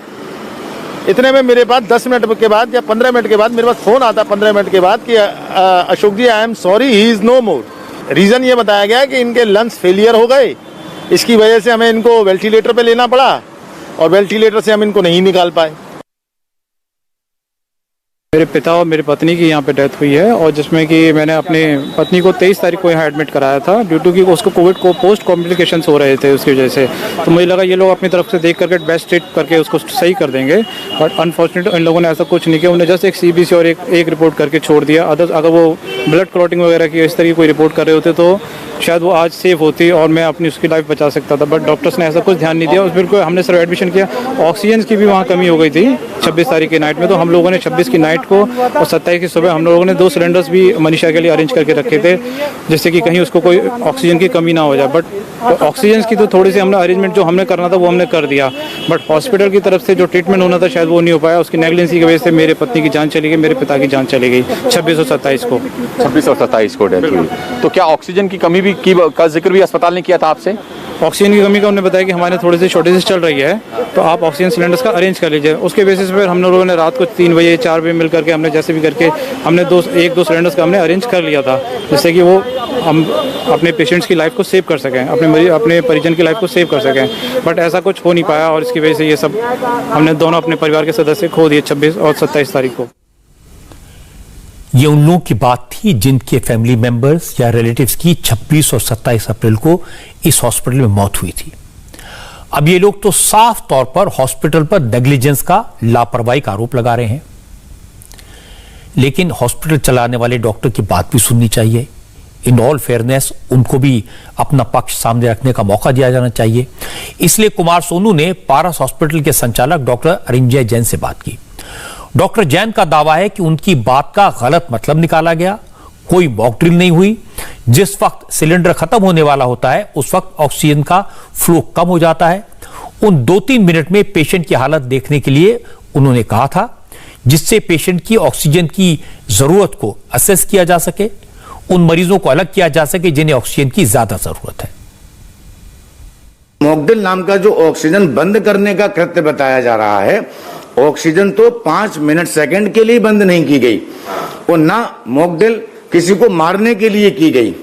इतने में मेरे पास 10 मिनट के बाद या 15 मिनट के बाद मेरे पास फ़ोन आता 15 मिनट के बाद कि Ashok ji I am sorry, he is no more. Reason ये बताया गया कि इनके लंग्स फेलियर हो गए, इसकी वजह से हमें इनको वेंटिलेटर पे लेना पड़ा और वेंटिलेटर से हम इनको नहीं निकाल पाए। मेरे पिता और मेरी पत्नी की यहाँ पे डेथ हुई है और जिसमें कि मैंने अपने पत्नी को 23 तारीख को यहाँ एडमिट कराया था ड्यू टू कि उसको कोविड को पोस्ट कॉम्प्लिकेशंस हो रहे थे उसकी वजह से। तो मुझे लगा ये लोग अपनी तरफ से देख करके बेस्ट ट्रीट करके उसको सही कर देंगे, बट अनफॉर्चुनेटली इन लोगों ने ऐसा कुछ नहीं किया। उन्होंने जस्ट एक CBC और एक रिपोर्ट करके छोड़ दिया। अदर्स अगर वो ब्लड क्लॉटिंग वगैरह की इस तरह की कोई रिपोर्ट कर रहे होते तो शायद वो आज सेफ होती और मैं अपनी उसकी लाइफ बचा सकता था, बट डॉक्टर्स ने ऐसा कुछ ध्यान नहीं दिया। उस बिल्कुल हमने सिर्फ एडमिशन किया। ऑक्सीजन की भी वहाँ कमी हो गई थी 26 तारीख की नाइट में, तो हम लोगों ने 26 की नाइट को और 27 की सुबह हम लोगों ने 2 सिलेंडर्स भी मनीषा के लिए अरेंज करके रखे थे जिससे कि कहीं उसको कोई ऑक्सीजन की कमी ना हो जाए। बट ऑक्सीजन की तो थोड़ी सी हमने अरेंजमेंट जो हमने करना था वो हमने कर दिया, बट हॉस्पिटल की तरफ से जो ट्रीटमेंट होना था शायद वो नहीं हो पाया। उसकी नेग्लिजेंसी की वजह से मेरे पत्नी की जान चली गई, मेरे पिता की जान चली गई 26 और 27 को। 26 और 27 को डेथ हुई। तो क्या ऑक्सीजन की कमी भी का जिक्र भी अस्पताल ने किया था आपसे? ऑक्सीजन की कमी का उन्होंने बताया कि हमारे थोड़ी सी शॉर्टेजेस चल रही है, तो आप ऑक्सीजन सिलेंडर्स का अरेंज कर लीजिए। उसके बेसिस पर हम लोगों ने रात को 3 बजे 4 बजे मिल करके हमने जैसे भी करके हमने 1-2 सिलेंडर्स का हमने अरेंज कर लिया था जिससे कि वो हम अपने पेशेंट्स की लाइफ को सेव कर सकें, अपने परिजन की लाइफ को सेव कर सकें। बट ऐसा कुछ हो नहीं पाया और इसकी वजह से ये सब हमने दोनों अपने परिवार के सदस्य खो दिए 26 और 27 तारीख को। ये उन लोगों की बात थी जिनके फैमिली मेंबर्स या रिलेटिव्स की 26 और 27 अप्रैल को इस हॉस्पिटल में मौत हुई थी। अब ये लोग तो साफ तौर पर हॉस्पिटल पर नेग्लिजेंस का, लापरवाही का आरोप लगा रहे हैं, लेकिन हॉस्पिटल चलाने वाले डॉक्टर की बात भी सुननी चाहिए। इन ऑल फेयरनेस उनको भी अपना पक्ष सामने रखने का मौका दिया जाना चाहिए। इसलिए कुमार सोनू ने पारस हॉस्पिटल के संचालक डॉक्टर अरिंजय जैन से बात की। डॉक्टर जैन का दावा है कि उनकी बात का गलत मतलब निकाला गया, कोई मॉक ड्रिल नहीं हुई। जिस वक्त सिलेंडर खत्म होने वाला होता है उस वक्त ऑक्सीजन का फ्लो कम हो जाता है। उन 2-3 मिनट में पेशेंट की हालत देखने के लिए उन्होंने कहा था, जिससे पेशेंट की ऑक्सीजन की जरूरत को असेस किया जा सके, उन मरीजों को अलग किया जा सके जिन्हें ऑक्सीजन की ज्यादा जरूरत है। मॉकड्रिल नाम का जो ऑक्सीजन बंद करने का कृत्य बताया जा रहा है, ऑक्सीजन तो 5 मिनट सेकंड के लिए बंद नहीं की गई और ना मॉकड्रिल किसी को मारने के लिए की गई।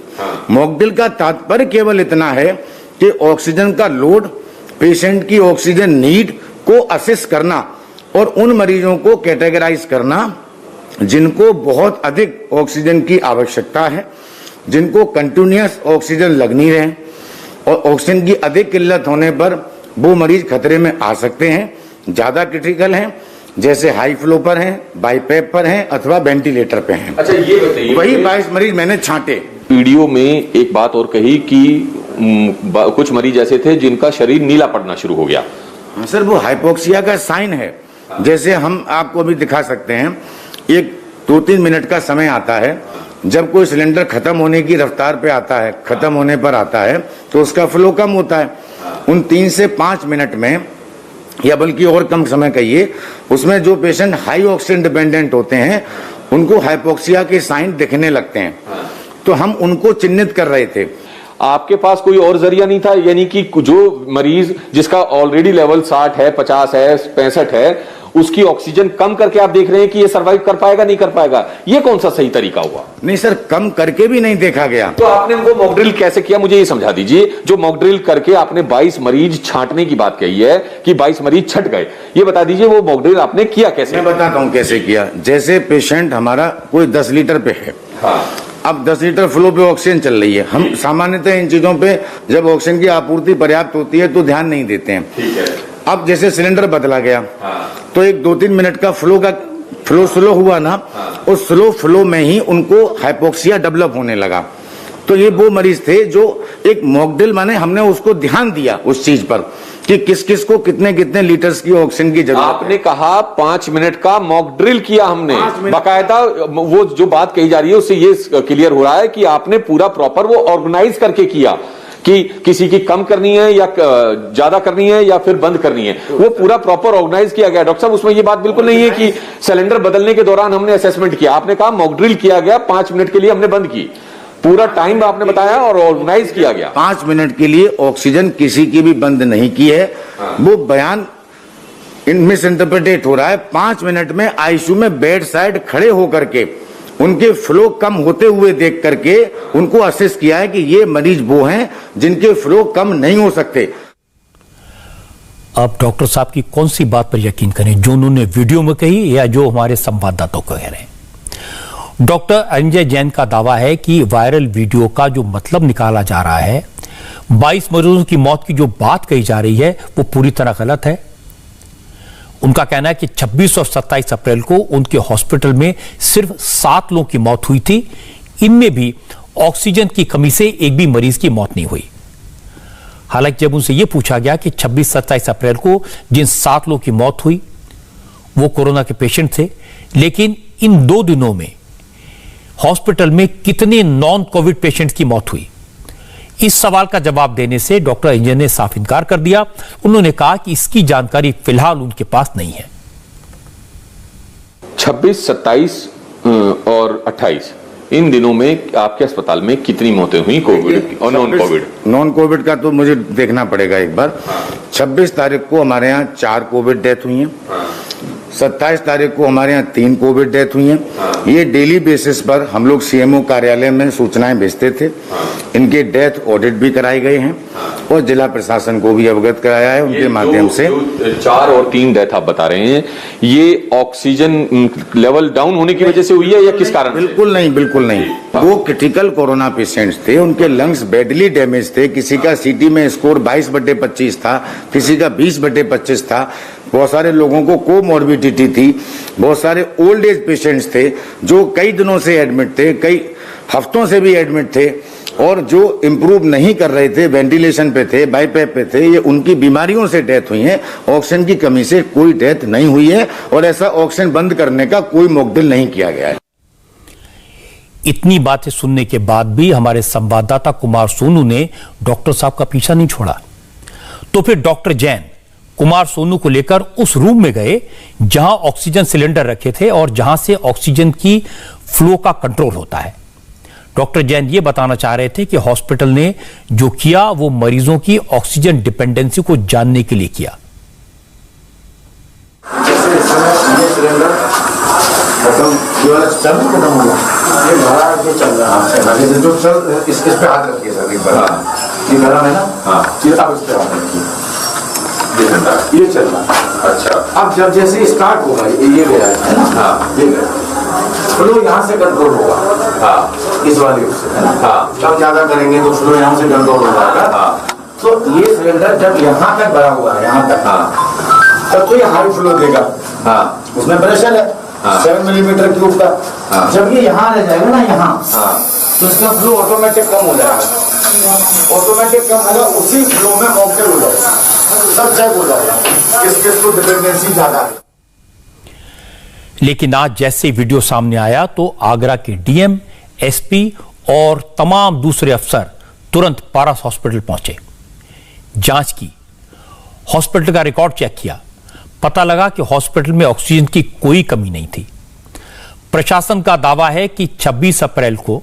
मॉकड्रिल का तात्पर्य केवल इतना है कि ऑक्सीजन का लोड, पेशेंट की ऑक्सीजन नीड को असेस करना और उन मरीजों को कैटेगराइज करना जिनको बहुत अधिक ऑक्सीजन की आवश्यकता है, जिनको कंटिन्यूअस ऑक्सीजन लगनी रहे और ऑक्सीजन की अधिक किल्लत होने पर वो मरीज खतरे में आ सकते हैं, ज्यादा क्रिटिकल हैं, जैसे हाई फ्लो पर हैं, बाईपैप पर हैं अथवा वेंटिलेटर पे हैं। अच्छा ये बताइए, वही 22 मरीज मैंने छांटे। वीडियो में एक बात और कही कि कुछ मरीज ऐसे थे जिनका शरीर नीला पड़ना शुरू हो गया। हाँ सर, वो हाइपोक्सिया का साइन है। जैसे हम आपको भी दिखा सकते हैं, एक 2-3 मिनट का समय आता है, जब कोई सिलेंडर खत्म होने की रफ्तार पे आता है, खत्म होने पर आता है, तो उसका फ्लो कम होता है। उन 3 से 5 मिनट में, या बल्कि और कम समय कहिए, उसमें जो पेशेंट हाई ऑक्सीजन डिपेंडेंट होते हैं उनको हाइपोक्सिया के साइन दिखने लगते हैं। तो हम उनको चिन्हित कर रहे थे। आपके पास कोई और जरिया नहीं था, यानी कि जो मरीज जिसका ऑलरेडी लेवल 60 है, 50 है, 65 है, उसकी ऑक्सीजन कम करके आप देख रहे हैं कि ये सरवाइव कर पाएगा नहीं कर पाएगा, ये कौन सा सही तरीका हुआ? नहीं सर, कम करके भी नहीं देखा गया। तो आपने उनको मॉक ड्रिल कैसे किया, मुझे ये समझा दीजिए। जो मॉक ड्रिल करके आपने 22 मरीज छांटने की बात कही है कि 22 मरीज छट गए, ये बता दीजिए वो मॉक ड्रिल आपने किया कैसे? मैं बताता हूं कैसे किया। जैसे पेशेंट हमारा कोई 10 लीटर पे है, अब 10 लीटर फ्लो पे ऑक्सीजन चल रही है। हम सामान्यतः इन चीजों पे जब ऑक्सीजन की आपूर्ति पर्याप्त होती है तो ध्यान नहीं देते हैं। ठीक है। अब जैसे सिलेंडर बदला गया, तो एक 2-3 मिनट का फ्लो स्लो हुआ ना, उस स्लो फ्लो में ही उनको हाइपोक्सिया डेवलप होने लगा। तो ये वो मरीज थे जो एक मॉक ड्रिल, माने हमने उसको ध्यान दिया उस चीज पर कि किस किस को कितने कितने लीटर्स की ऑक्सीजन की जरूरत। आपने कहा 5 मिनट का मॉक ड्रिल किया हमने, बाकायदा वो जो बात कही जा रही है उससे ये क्लियर हो रहा है कि आपने पूरा प्रॉपर वो ऑर्गेनाइज करके किया कि किसी की कम करनी है या ज्यादा करनी है या फिर बंद करनी है, वो पूरा प्रॉपर ऑर्गेनाइज किया गया। डॉक्टर साहब, उसमें ये बात बिल्कुल नहीं है कि सिलेंडर बदलने के दौरान हमने असेसमेंट किया। आपने कहा मॉक ड्रिल किया गया, 5 मिनट के लिए हमने बंद की, पूरा टाइम आपने बताया और ऑर्गेनाइज किया गया। 5 मिनट के लिए ऑक्सीजन किसी की भी बंद नहीं की है। वो बयान मिस इंटरप्रिटेट हो रहा है। 5 मिनट में आईसीयू में बेड साइड खड़े होकर के उनके फ्लो कम होते हुए देख करके उनको असेस किया है कि ये मरीज वो हैं जिनके फ्लो कम नहीं हो सकते। अब डॉक्टर साहब की कौन सी बात पर यकीन करें, जो उन्होंने वीडियो में कही या जो हमारे संवाददाताओं को कह रहे हैं। डॉक्टर अंजय जैन का दावा है कि वायरल वीडियो का जो मतलब निकाला जा रहा है, 22 मरीजों की मौत की जो बात कही जा रही है वो पूरी तरह गलत है। उनका कहना है कि 26 और 27 अप्रैल को उनके हॉस्पिटल में सिर्फ 7 लोगों की मौत हुई थी। इनमें भी ऑक्सीजन की कमी से एक भी मरीज की मौत नहीं हुई। हालांकि जब उनसे यह पूछा गया कि 26-27 अप्रैल को जिन 7 लोगों की मौत हुई वो कोरोना के पेशेंट थे, लेकिन इन 2 दिनों में हॉस्पिटल में कितने नॉन कोविड पेशेंट्स की मौत हुई, इस सवाल का जवाब देने से डॉक्टर अंजय ने साफ इनकार कर दिया। उन्होंने कहा कि इसकी जानकारी फिलहाल उनके पास नहीं है। 26, 27 और 28 इन दिनों में आपके अस्पताल में कितनी मौतें हुई कोविड और नॉन कोविड? नॉन कोविड का तो मुझे देखना पड़ेगा एक बार। 26 तारीख को हमारे यहाँ 4 कोविड डेथ हुई हैं। 27 तारीख को हमारे यहाँ 3 कोविड डेथ हुई हैं। ये डेली बेसिस पर हम लोग सीएमओ कार्यालय में सूचनाएं भेजते थे। इनके डेथ ऑडिट भी कराए गए हैं और जिला प्रशासन को भी अवगत कराया है उनके माध्यम से। 4 और 3 डेथ आप बता रहे हैं, ये ऑक्सीजन लेवल डाउन होने की वजह से हुई है या किस कारण? बिल्कुल नहीं, बिल्कुल नहीं। वो क्रिटिकल कोरोना पेशेंट्स थे, उनके लंग्स बैडली डैमेज थे। किसी का सीटी में स्कोर 22/25 था, किसी का 20/25 था। बहुत सारे लोगों को कोमॉर्बिडिटी थी। बहुत सारे ओल्ड एज पेशेंट्स थे जो कई दिनों से एडमिट थे, कई हफ्तों से भी एडमिट थे, और जो इम्प्रूव नहीं कर रहे थे, वेंटिलेशन पे थे, बाईपैप पे थे, ये उनकी बीमारियों से डेथ हुई है। ऑक्सीजन की कमी से कोई डेथ नहीं हुई है और ऐसा ऑक्सीजन बंद करने का कोई मॉक ड्रिल नहीं किया गया है। इतनी बातें सुनने के बाद भी हमारे संवाददाता कुमार सोनू ने डॉक्टर साहब का पीछा नहीं छोड़ा। तो फिर डॉक्टर जैन कुमार सोनू को लेकर उस रूम में गए जहां ऑक्सीजन सिलेंडर रखे थे और जहां से ऑक्सीजन की फ्लो का कंट्रोल होता है। डॉक्टर जैन ये बताना चाह रहे थे कि हॉस्पिटल ने जो किया वो मरीजों की ऑक्सीजन डिपेंडेंसी को जानने के लिए किया। जैसे इस समय ये सिलेंडर खत्म, ये वाला चल खत्म हो गया, ये भरा जो चल रहा है, जो चल इस पे हाथ रखिए सर एक बार। ये गरम है ना? हाँ, ये आप इस पे हाथ रखिए। ये चल रहा है। अच्छा, अब जब जैसे स्टार्ट होगा ये गया है ना? हाँ, ये गया, फ्लो यहाँ से कंट्रोल होगा। हाँ, इस वाले से है ना? हाँ, कम ज्यादा करेंगे तो फ्लो यहाँ से कंट्रोल हो जाएगा। हाँ, तो ये सिलेंडर जब यहाँ तक भरा हुआ है, यहाँ तक, हाँ, तब तो ये हाई फ्लो देगा। हाँ, उसमें प्रेशर है 7 मिलीमीटर क्यूब का। हाँ, जब ये यहाँ रह जाएगा ना, यहाँ, हाँ, तो इसका फ्लो ऑटोमेटिक कम हो जाएगा। ऑटोमेटिक कम होगा, उसी फ्लो में मॉकटेल हो जाएगा, सब चेक हो जाएगा किस किस को डिपेंडेंसी ज्यादा है। लेकिन आज जैसे वीडियो सामने आया तो आगरा के डीएम, एसपी और तमाम दूसरे अफसर तुरंत पारस हॉस्पिटल पहुंचे, जांच की, हॉस्पिटल का रिकॉर्ड चेक किया। पता लगा कि हॉस्पिटल में ऑक्सीजन की कोई कमी नहीं थी। प्रशासन का दावा है कि 26 अप्रैल को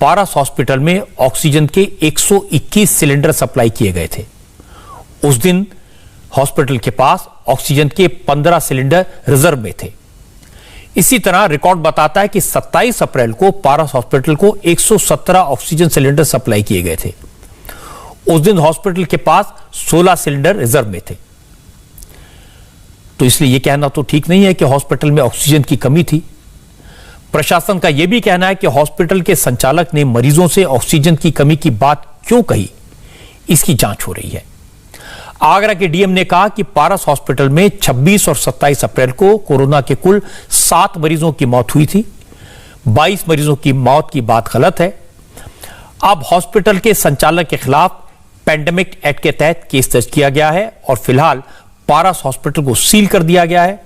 पारस हॉस्पिटल में ऑक्सीजन के 121 सिलेंडर सप्लाई किए गए थे। उस दिन हॉस्पिटल के पास ऑक्सीजन के 15 सिलेंडर रिजर्व में थे। इसी तरह रिकॉर्ड बताता है कि 27 अप्रैल को पारस हॉस्पिटल को 117 ऑक्सीजन सिलेंडर सप्लाई किए गए थे। उस दिन हॉस्पिटल के पास 16 सिलेंडर रिजर्व में थे। तो इसलिए यह कहना तो ठीक नहीं है कि हॉस्पिटल में ऑक्सीजन की कमी थी। प्रशासन का यह भी कहना है कि हॉस्पिटल के संचालक ने मरीजों से ऑक्सीजन की कमी की बात क्यों कही, इसकी जांच हो रही है। आगरा के डीएम ने कहा कि पारस हॉस्पिटल में 26 और 27 अप्रैल को कोरोना के कुल 7 मरीजों की मौत हुई थी। 22 मरीजों की मौत की बात गलत है। अब हॉस्पिटल के संचालक के खिलाफ पैंडेमिक एक्ट के तहत केस दर्ज किया गया है और फिलहाल पारस हॉस्पिटल को सील कर दिया गया है।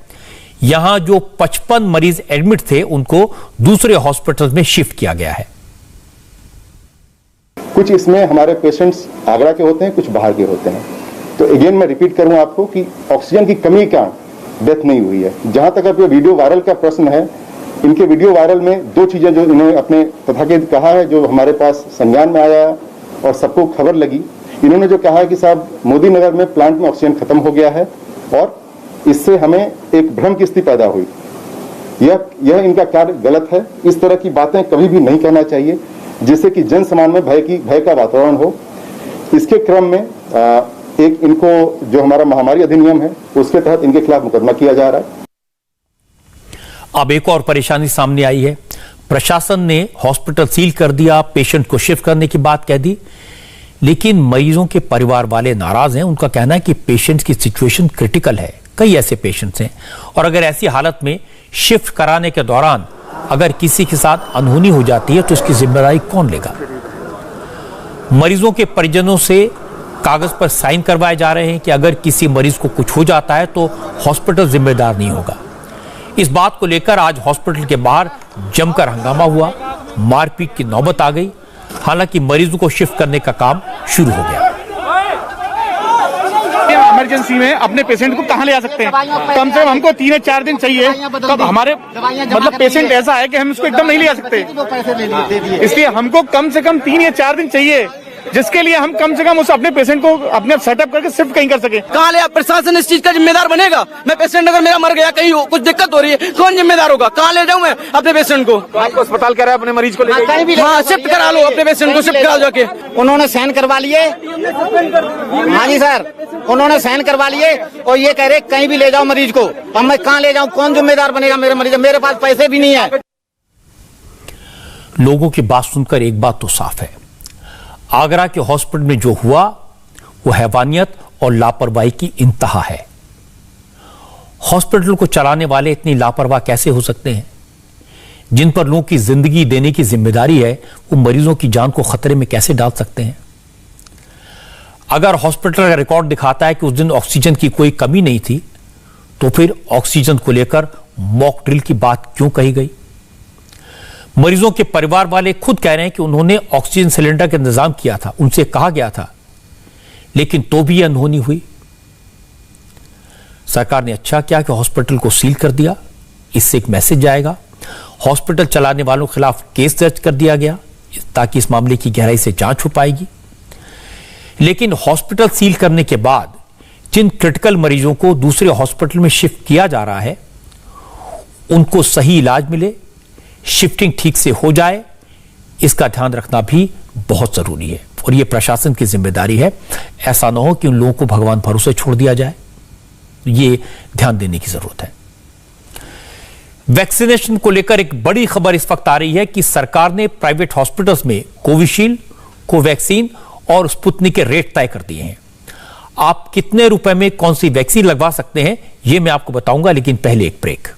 यहां जो 55 मरीज एडमिट थे उनको दूसरे हॉस्पिटल में शिफ्ट किया गया है। कुछ इसमें हमारे पेशेंट्स आगरा के होते हैं, कुछ बाहर के होते हैं। तो अगेन मैं रिपीट करूं आपको कि ऑक्सीजन की कमी के कारण डेथ नहीं हुई है। जहां तक अब ये वीडियो वायरल का प्रश्न है, इनके वीडियो वायरल में 2 चीजें जो इन्होंने अपने तथाकथित कहा है, जो हमारे पास संज्ञान में आया और सबको खबर लगी। इन्होंने जो कहा है कि साहब मोदी नगर में प्लांट में ऑक्सीजन खत्म हो गया है और इससे हमें एक भ्रम की स्थिति पैदा हुई। यह इनका कार्य गलत है। इस तरह की बातें कभी भी नहीं कहना चाहिए, जिससे कि जन समाज में भय का वातावरण हो। इसके क्रम में एक इनको जो हमारा महामारी अधिनियम है उसके तहत इनके खिलाफ मुकदमा किया जा रहा है। अब एक और परेशानी सामने आई है। प्रशासन ने हॉस्पिटल सील कर दिया, पेशेंट को शिफ्ट करने की बात कह दी, लेकिन मरीजों के परिवार वाले नाराज हैं। उनका कहना है कि पेशेंट की सिचुएशन क्रिटिकल है। कई ऐसे पेशेंट्स हैं और अगर ऐसी हालत में शिफ्ट कराने के दौरान अगर किसी के साथ अनहोनी हो जाती है तो इसकी जिम्मेदारी कौन लेगा? मरीजों के परिजनों से कागज पर साइन करवाए जा रहे हैं कि अगर किसी मरीज को कुछ हो जाता है तो हॉस्पिटल जिम्मेदार नहीं होगा। इस बात को लेकर आज हॉस्पिटल के बाहर जमकर हंगामा हुआ, मारपीट की नौबत आ गई। हालांकि मरीजों को शिफ्ट करने का काम शुरू हो गया। इमरजेंसी में अपने पेशेंट को कहाँ ले जा सकते हैं? कम से कम हमको 3 या 4 दिन चाहिए। तब हमारे मतलब पेशेंट ऐसा है कि हम उसको एकदम नहीं ले जा सकते। इसलिए हमको कम से कम 3 या 4 दिन चाहिए, जिसके लिए हम कम से कम उस अपने पेशेंट को अपने सेटअप करके शिफ्ट कहीं कर सके। कहाँ ले? प्रशासन इस चीज का जिम्मेदार बनेगा? मैं पेशेंट अगर मेरा मर गया, कहीं कुछ दिक्कत हो रही है, कौन जिम्मेदार होगा? कहाँ ले जाऊँ मैं अपने पेशेंट को? आपको अस्पताल कह रहा है अपने मरीज को ले? हाँ, शिफ्ट करा लो अपने पेशेंट को, शिफ्ट करा जाके। उन्होंने साइन करवा लिए। हाँ जी सर, उन्होंने साइन करवा लिए और ये कह रहे कहीं भी ले जाओ मरीज को। अब मैं कहाँ ले जाऊँ? कौन जिम्मेदार बनेगा मेरे मरीज? मेरे पास पैसे भी नहीं है। लोगों की बात सुनकर एक बात तो साफ है, आगरा के हॉस्पिटल में जो हुआ वो हैवानियत और लापरवाही की इंतहा है। हॉस्पिटल को चलाने वाले इतनी लापरवाह कैसे हो सकते हैं? जिन पर लोगों की जिंदगी देने की जिम्मेदारी है, वो मरीजों की जान को खतरे में कैसे डाल सकते हैं? अगर हॉस्पिटल का रिकॉर्ड दिखाता है कि उस दिन ऑक्सीजन की कोई कमी नहीं थी, तो फिर ऑक्सीजन को लेकर मॉक ड्रिल की बात क्यों कही गई? मरीजों के परिवार वाले खुद कह रहे हैं कि उन्होंने ऑक्सीजन सिलेंडर का इंतजाम किया था, उनसे कहा गया था, लेकिन तो भी यह अनहोनी हुई। सरकार ने अच्छा किया कि हॉस्पिटल को सील कर दिया। इससे एक मैसेज जाएगा, हॉस्पिटल चलाने वालों के खिलाफ केस दर्ज कर दिया गया ताकि इस मामले की गहराई से जांच हो पाएगी। लेकिन हॉस्पिटल सील करने के बाद जिन क्रिटिकल मरीजों को दूसरे हॉस्पिटल में शिफ्ट किया जा रहा है, उनको सही इलाज मिले, शिफ्टिंग ठीक से हो जाए, इसका ध्यान रखना भी बहुत जरूरी है और यह प्रशासन की जिम्मेदारी है। ऐसा ना हो कि उन लोगों को भगवान भरोसे छोड़ दिया जाए। ये ध्यान देने की जरूरत है। वैक्सीनेशन को लेकर एक बड़ी खबर इस वक्त आ रही है कि सरकार ने प्राइवेट हॉस्पिटल्स में कोविशील्ड, कोवैक्सीन और स्पुतनिक के रेट तय कर दिए हैं। आप कितने रुपए में कौन सी वैक्सीन लगवा सकते हैं, यह मैं आपको बताऊंगा, लेकिन पहले एक ब्रेक।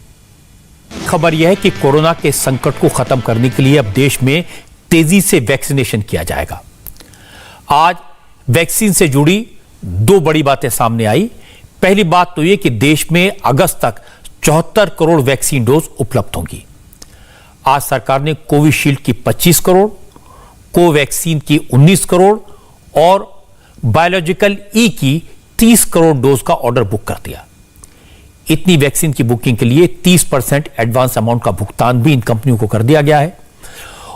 खबर यह है कि कोरोना के संकट को खत्म करने के लिए अब देश में तेजी से वैक्सीनेशन किया जाएगा। आज वैक्सीन से जुड़ी 2 बड़ी बातें सामने आई। पहली बात तो यह कि देश में अगस्त तक 74 करोड़ वैक्सीन डोज उपलब्ध होंगी। आज सरकार ने कोविशील्ड की 25 करोड़, कोवैक्सीन की 19 करोड़ और बायोलॉजिकल ई की 30 करोड़ डोज का ऑर्डर बुक कर दिया। इतनी वैक्सीन की बुकिंग के लिए 30% एडवांस अमाउंट का भुगतान भी इन कंपनियों को कर दिया गया है।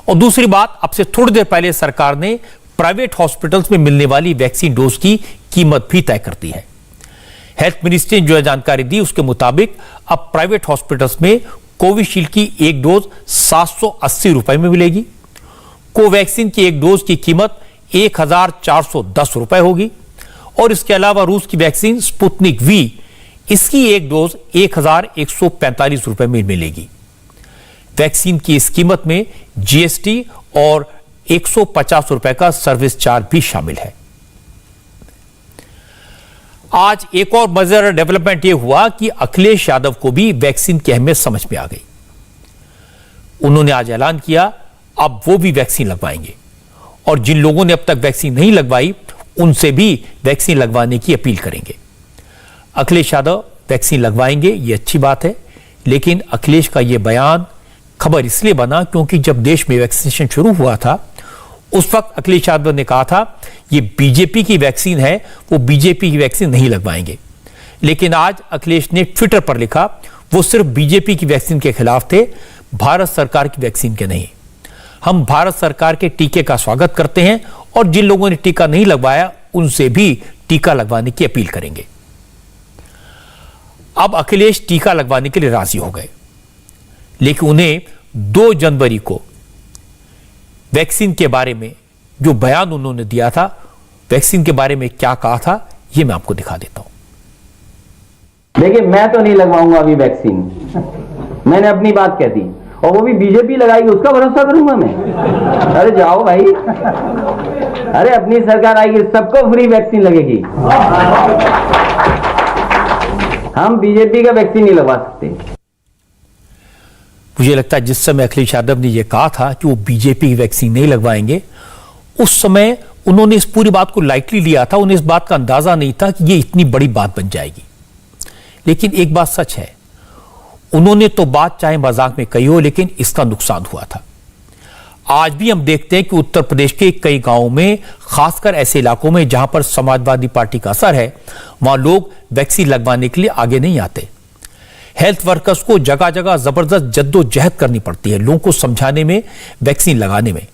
और दूसरी बात, अब से थोड़ी देर पहले सरकार ने प्राइवेट हॉस्पिटल्स में मिलने वाली वैक्सीन डोज की कीमत भी तय कर दी है। हेल्थ मिनिस्ट्री ने जो जानकारी दी उसके मुताबिक अब प्राइवेट हॉस्पिटल्स में कोविशील्ड की एक डोज 780 रुपए में मिलेगी। कोवैक्सीन की एक डोज की कीमत 1410 रुपए होगी और इसके अलावा रूस की वैक्सीन स्पुतनिक वी, इसकी एक डोज 1145 रुपए में मिलेगी। वैक्सीन की इस कीमत में जीएसटी और 150 रुपए का सर्विस चार्ज भी शामिल है। आज एक और मजेदार डेवलपमेंट यह हुआ कि अखिलेश यादव को भी वैक्सीन की अहमियत समझ में आ गई। उन्होंने आज ऐलान किया अब वो भी वैक्सीन लगवाएंगे और जिन लोगों ने अब तक वैक्सीन नहीं लगवाई उनसे भी वैक्सीन लगवाने की अपील करेंगे। अखिलेश यादव वैक्सीन लगवाएंगे, ये अच्छी बात है, लेकिन अखिलेश का यह बयान खबर इसलिए बना क्योंकि जब देश में वैक्सीनेशन शुरू हुआ था उस वक्त अखिलेश यादव ने कहा था ये बीजेपी की वैक्सीन है, वो बीजेपी की वैक्सीन नहीं लगवाएंगे। लेकिन आज अखिलेश ने ट्विटर पर लिखा वो सिर्फ बीजेपी की वैक्सीन के खिलाफ थे, भारत सरकार की वैक्सीन के नहीं। हम भारत सरकार के टीके का स्वागत करते हैं और जिन लोगों ने टीका नहीं लगवाया उनसे भी टीका लगवाने की अपील करेंगे। अब अखिलेश टीका लगवाने के लिए राजी हो गए, लेकिन उन्हें 2 जनवरी को वैक्सीन के बारे में जो बयान उन्होंने दिया था, वैक्सीन के बारे में क्या कहा था, यह मैं आपको दिखा देता हूं। देखिए, मैं तो नहीं लगवाऊंगा अभी वैक्सीन, मैंने अपनी बात कह दी, और वो भी बीजेपी लगाएगी उसका भरोसा करूंगा मैं? अरे जाओ भाई, अरे अपनी सरकार आएगी सबको फ्री वैक्सीन लगेगी, हम बीजेपी का वैक्सीन नहीं लगवा सकते। मुझे लगता है जिस समय अखिलेश यादव ने यह कहा था कि वो बीजेपी की वैक्सीन नहीं लगवाएंगे, उस समय उन्होंने इस पूरी बात को लाइटली लिया था। उन्हें इस बात का अंदाजा नहीं था कि ये इतनी बड़ी बात बन जाएगी। लेकिन एक बात सच है, उन्होंने तो बात चाहे मजाक में कही हो, लेकिन इसका नुकसान हुआ था। आज भी हम देखते हैं कि उत्तर प्रदेश के कई गांवों में, खासकर ऐसे इलाकों में जहां पर समाजवादी पार्टी का असर है, वहां लोग वैक्सीन लगवाने के लिए आगे नहीं आते। हेल्थ वर्कर्स को जगह जगह जबरदस्त जद्दोजहद करनी पड़ती है लोगों को समझाने में, वैक्सीन लगाने में।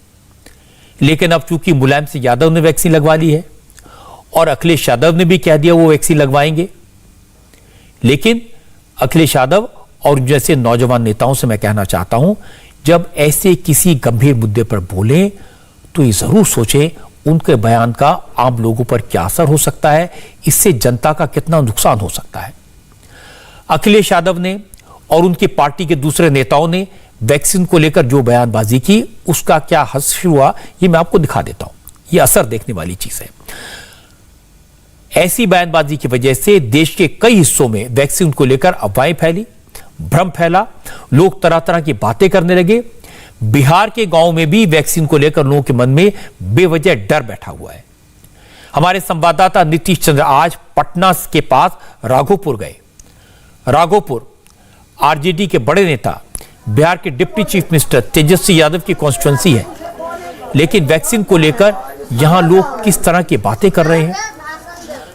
लेकिन अब चूंकि मुलायम सिंह यादव ने वैक्सीन लगवा ली है और अखिलेश यादव ने भी कह दिया वो वैक्सीन लगवाएंगे, लेकिन अखिलेश यादव और जैसे नौजवान नेताओं से मैं कहना चाहता हूं, जब ऐसे किसी गंभीर मुद्दे पर बोलें तो ये जरूर सोचें उनके बयान का आम लोगों पर क्या असर हो सकता है, इससे जनता का कितना नुकसान हो सकता है। अखिलेश यादव ने और उनकी पार्टी के दूसरे नेताओं ने वैक्सीन को लेकर जो बयानबाजी की उसका क्या हश्र हुआ, ये मैं आपको दिखा देता हूं। ये असर देखने वाली चीज है। ऐसी बयानबाजी की वजह से देश के कई हिस्सों में वैक्सीन को लेकर अफवाहें फैली, भ्रम फैला, लोग तरह तरह की बातें करने लगे। बिहार के गांव में भी वैक्सीन को लेकर लोगों के मन में बेवजह डर बैठा हुआ है। हमारे संवाददाता नीतीश चंद्र आज पटना के पास राघोपुर गए। राघोपुर आरजेडी के बड़े नेता बिहार के deputy chief minister Tejashwi Yadav की कॉन्स्टिट्यूंसी है, लेकिन वैक्सीन को लेकर यहां लोग किस तरह की बातें कर रहे हैं,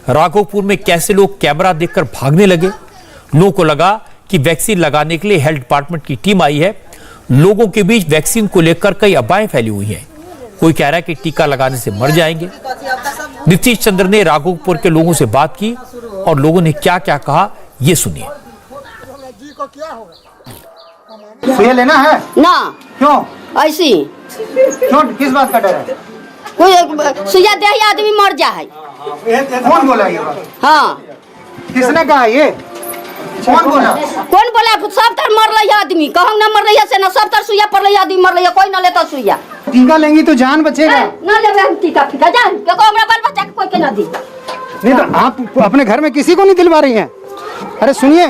राघोपुर में कैसे लोग कैमरा देखकर भागने लगे। लोगों को लगा कि वैक्सीन लगाने के लिए हेल्थ डिपार्टमेंट की टीम आई है। लोगों के बीच वैक्सीन को लेकर कई अफवाहें फैली हुई हैं। कोई कह रहा है कि टीका लगाने से मर जाएंगे। नीतीश चंद्र ने राघोपुर के लोगों से बात की और लोगों ने क्या क्या कहा, ये सुनिए। सुइया लेना है ना? क्यों? ऐसी क्यों, किस बात का डर है? कोई सुइया दे आदमी मर जाए। कौन बोला ये बात? हाँ, किसने कहा ये? कौन बोला? कौन बोला? सब तर मर रही आदमी, कहूँ ना मर रही है से ना, सब तर सुइया पड़ रही आदमी मर रही है, कोई ना लेता सुइया। टीका लेंगी तो जान बचेगा। ना लेवे हम टीका फीका, जान के को हमरा बाल बच्चा के कोई के ना दी। नहीं तो आप अपने घर में किसी को नहीं दिलवा रही हैं? अरे सुनिए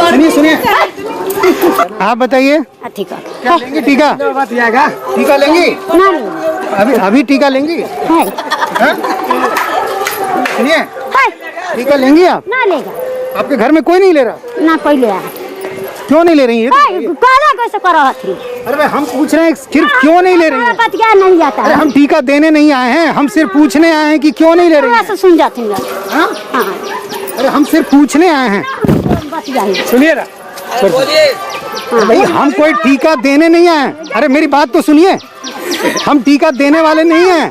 सुनिए सुनिए, आप बताइए टीका क्या लेंगी? टीका टीका लेंगी? अभी टीका लेंगी? सुनिए, टीका लेंगी आप? ना लेगा। आपके घर में कोई नहीं ले रहा? ना कोई ले रहा। क्यों नहीं ले रही है? काला कैसे करो हथी? अरे भाई हम पूछ रहे हैं सिर्फ क्यों नहीं ले रही है? बतिया नहीं जाता। अरे हम टीका देने नहीं आए हैं, हम सिर्फ पूछने आए हैं कि क्यों नहीं ले रही है? ऐसे सुन जाती हूँ। हाँ? अरे हम सिर्फ पूछने आए हैं। सुनिए ना भाई, हम कोई टीका देने नहीं आए। अरे मेरी बात तो सुनिए, हम टीका देने वाले नहीं हैं।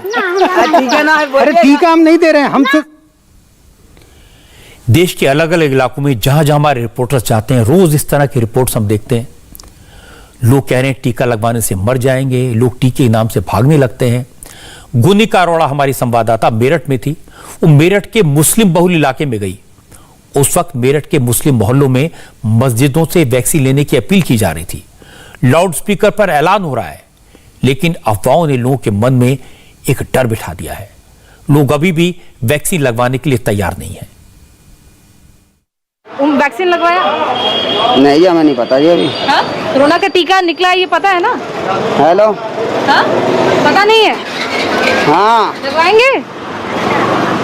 अरे टीका हम नहीं दे रहे हैं, हम सिर्फ देश के अलग अलग इलाकों में जहां जहां हमारे रिपोर्टर्स जाते हैं, रोज इस तरह की रिपोर्ट्स हम देखते हैं। लोग कह रहे हैं टीका लगवाने से मर जाएंगे, लोग टीके के नाम से भागने लगते हैं। गुनिका अरोड़ा हमारी संवाददाता मेरठ में थी। वो मेरठ के मुस्लिम बहुल इलाके में गई। उस वक्त मेरठ के मुस्लिम मोहल्लों में मस्जिदों से वैक्सीन लेने की अपील की जा रही थी। लाउड स्पीकर पर ऐलान हो रहा है, लेकिन अफवाहों ने लोगों के मन में एक डर बिठा दिया है। लोग अभी भी वैक्सीन लगवाने के लिए तैयार नहीं है। वैक्सीन लगवाया? नहीं, हमें नहीं पता जी अभी। हाँ? कोरोना का टीका निकला है, ये पता है ना? हेलो। हाँ? पता नहीं है? हाँ। लगवाएंगे?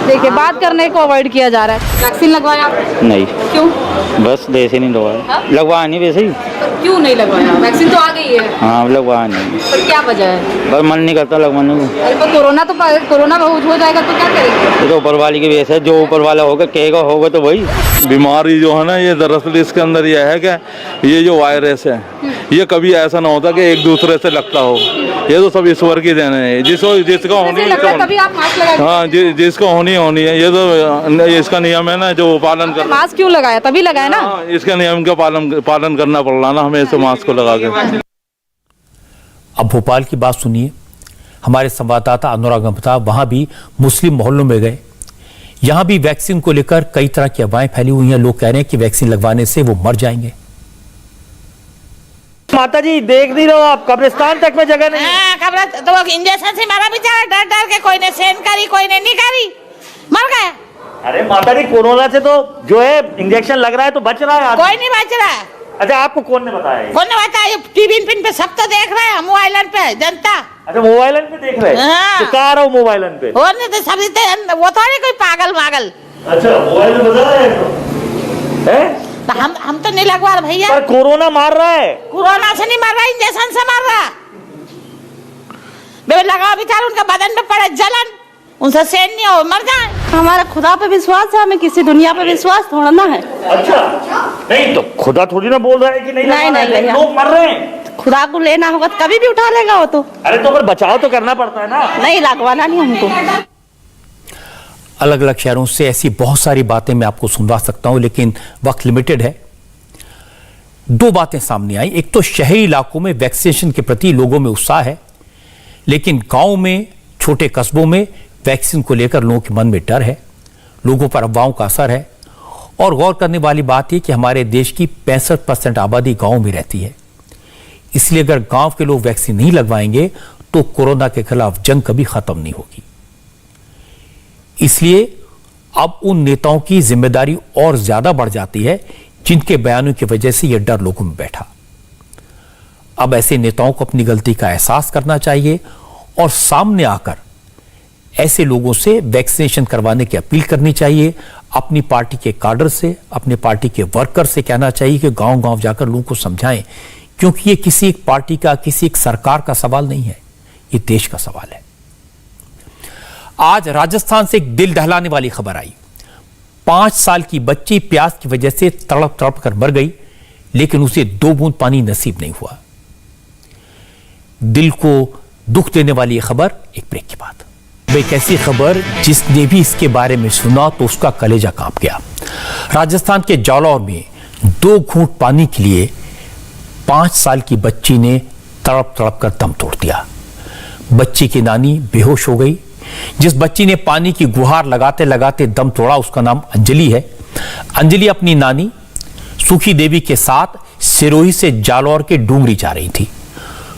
देखिए, बात करने को अवॉइड किया जा रहा है। वैक्सीन लगवाया? नहीं। क्यों? बस वैसे नहीं लगवाया। लगवाया नहीं वैसे ही। क्यों नहीं लगवाया? वैक्सीन तो आ गई है। हाँ, लगवाया नहीं। पर क्या वजह है? बस मन नहीं करता लगवाने को। अरे पर कोरोना हो जाएगा तो क्या करेंगे? ये तो ऊपर वाली की वजह से, जो ऊपर वाला होगा कहेगा होगा तो वही। बीमारी जो है ना, ये दरअसल इसके अंदर यह है कि ये जो वायरस है, ये कभी ऐसा ना होता कि एक दूसरे से लगता हो। ये तो सब ईश्वर की देन है। जिसको होनी है, हाँ, जिसको होनी है। ये तो इसका नियम है ना, जो पालन कर। मास्क क्यों लगाया? तभी लगाया ना। इसका नियम का पालन करना पड़ रहा ना हमें, इस मास्क को लगा के। अब भोपाल की बात सुनिए। हमारे संवाददाता अनुराग गुप्ता वहां भी मुस्लिम मोहल्लों में गए। यहां भी वैक्सीन को लेकर कई तरह की अफवाहें फैली हुई हैं। लोग कह रहे हैं कि वैक्सीन लगवाने से वो मर जाएंगे। माता जी देख नहीं रहो आप, कब्रिस्तान तक में जगह नहीं। तो इंजेक्शन से मारा बेचारा, डर डर के। कोई ने सेन करी, कोई ने नहीं करी, मर गया। अरे माता जी, कोरोना से तो जो है इंजेक्शन लग रहा है तो बच रहा है। कोई नहीं बच रहा है। अच्छा, आपको कौन ने बताया? कौन ने बताया? टीवी पिन पे सब तो देख रहे हैं, मोबाइल पे जनता। अच्छा, मोबाइल पे देख रहे हैं। हाँ। तो कहाँ रहो मोबाइल पे? और नहीं तो सभी वो थोड़ी कोई पागल मागल। अच्छा, मोबाइल पे बता रहे हैं तो हम तो नहीं लगवा रहे भैया। पर कोरोना मार रहा है। कोरोना से नहीं मार रहा, इंजेक्शन से मार रहा। लगाओ बेचारा, उनका बदन पे पड़े जलन, उनसे सेन नहीं हो, मर जाए। हमारा खुदा पे विश्वास है, हमें किसी दुनिया पे विश्वास थोड़ा ना है। अच्छा, नहीं तो खुदा थोड़ी ना बोल रहा है कि नहीं, लोग मर रहे हैं। खुदा को लेना होगा तो कभी भी उठा लेगा वो तो। अरे तो फिर बचाव तो करना पड़ता है ना। नहीं, लगवाना नहीं हमको। अलग अलग शहरों से ऐसी बहुत सारी बातें मैं आपको सुनवा सकता हूं, लेकिन वक्त लिमिटेड है। दो बातें सामने आई। एक तो शहरी इलाकों में वैक्सीनेशन के प्रति लोगों में उत्साह है, लेकिन गांव में, छोटे कस्बों में वैक्सीन को लेकर लोगों के मन में डर है, लोगों पर अफवाहों का असर है। और गौर करने वाली बात यह कि हमारे देश की 65% आबादी गांव में रहती है। इसलिए अगर गांव के लोग वैक्सीन नहीं लगवाएंगे तो कोरोना के खिलाफ जंग कभी खत्म नहीं होगी। इसलिए अब उन नेताओं की जिम्मेदारी और ज्यादा बढ़ जाती है जिनके बयानों की वजह से यह डर लोगों में बैठा। अब ऐसे नेताओं को अपनी गलती का एहसास करना चाहिए और सामने आकर ऐसे लोगों से वैक्सीनेशन करवाने की अपील करनी चाहिए। अपनी पार्टी के काडर से, अपने पार्टी के वर्कर से कहना चाहिए कि गांव-गांव जाकर लोगों को समझाएं, क्योंकि ये किसी एक पार्टी का, किसी एक सरकार का सवाल नहीं है, ये देश का सवाल है। आज राजस्थान से एक दिल दहलाने वाली खबर आई। 5 साल की बच्ची प्यास की वजह से तड़प तड़प कर मर गई, लेकिन उसे 2 बूंद पानी नसीब नहीं हुआ। दिल को दुख देने वाली यह खबर, एक ब्रेक के बाद। एक ऐसी खबर जिसने भी इसके बारे में सुना तो उसका कलेजा कांप गया। राजस्थान के जालौर में 2 घूंट पानी के लिए 5 साल की बच्ची ने तड़प तड़प कर दम तोड़ दिया। बच्ची की नानी बेहोश हो गई। जिस बच्ची ने पानी की गुहार लगाते लगाते दम तोड़ा उसका नाम अंजलि है। अंजलि अपनी नानी सुखी देवी के साथ सिरोही से जालौर के डूंगरी जा रही थी।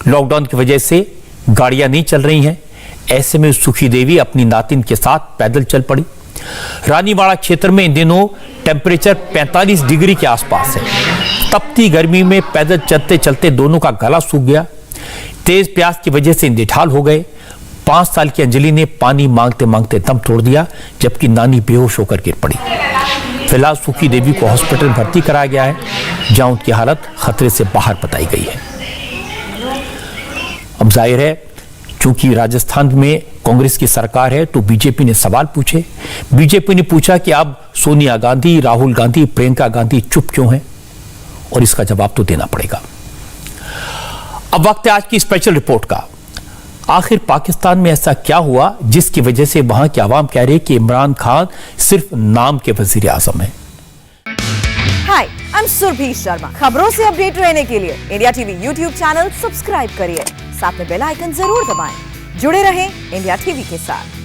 लॉकडाउन की वजह से गाड़ियां नहीं चल रही हैं। ऐसे में सुखी देवी अपनी नातिन के साथ पैदल चल पड़ी। रानीवाड़ा क्षेत्र में इन दिनों टेम्परेचर 45 डिग्री के आसपास है। तपती गर्मी में पैदल चलते चलते दोनों का गला सूख गया। तेज प्यास की वजह से निढाल हो गए। 5 साल की अंजलि ने पानी मांगते मांगते दम तोड़ दिया, जबकि नानी बेहोश होकर गिर पड़ी। फिलहाल सुखी देवी को हॉस्पिटल में भर्ती कराया गया है, जहां उनकी हालत खतरे से बाहर बताई गई है। अब जाहिर है, क्योंकि राजस्थान में कांग्रेस की सरकार है, तो बीजेपी ने सवाल पूछे। बीजेपी ने पूछा कि अब सोनिया गांधी, राहुल गांधी, प्रियंका गांधी चुप क्यों हैं, और इसका जवाब तो देना पड़ेगा। अब वक्त है आज की स्पेशल रिपोर्ट का। आखिर पाकिस्तान में ऐसा क्या हुआ जिसकी वजह से वहां की आवाम कह रही है कि इमरान खान सिर्फ नाम के वजीर आजम है। हाय, आई एम सुरभि शर्मा। खबरों से अपडेट रहने के लिए India TV YouTube channel subscribe करिए, साथ में बेल आइकन जरूर दबाएं। जुड़े रहें इंडिया टीवी के साथ।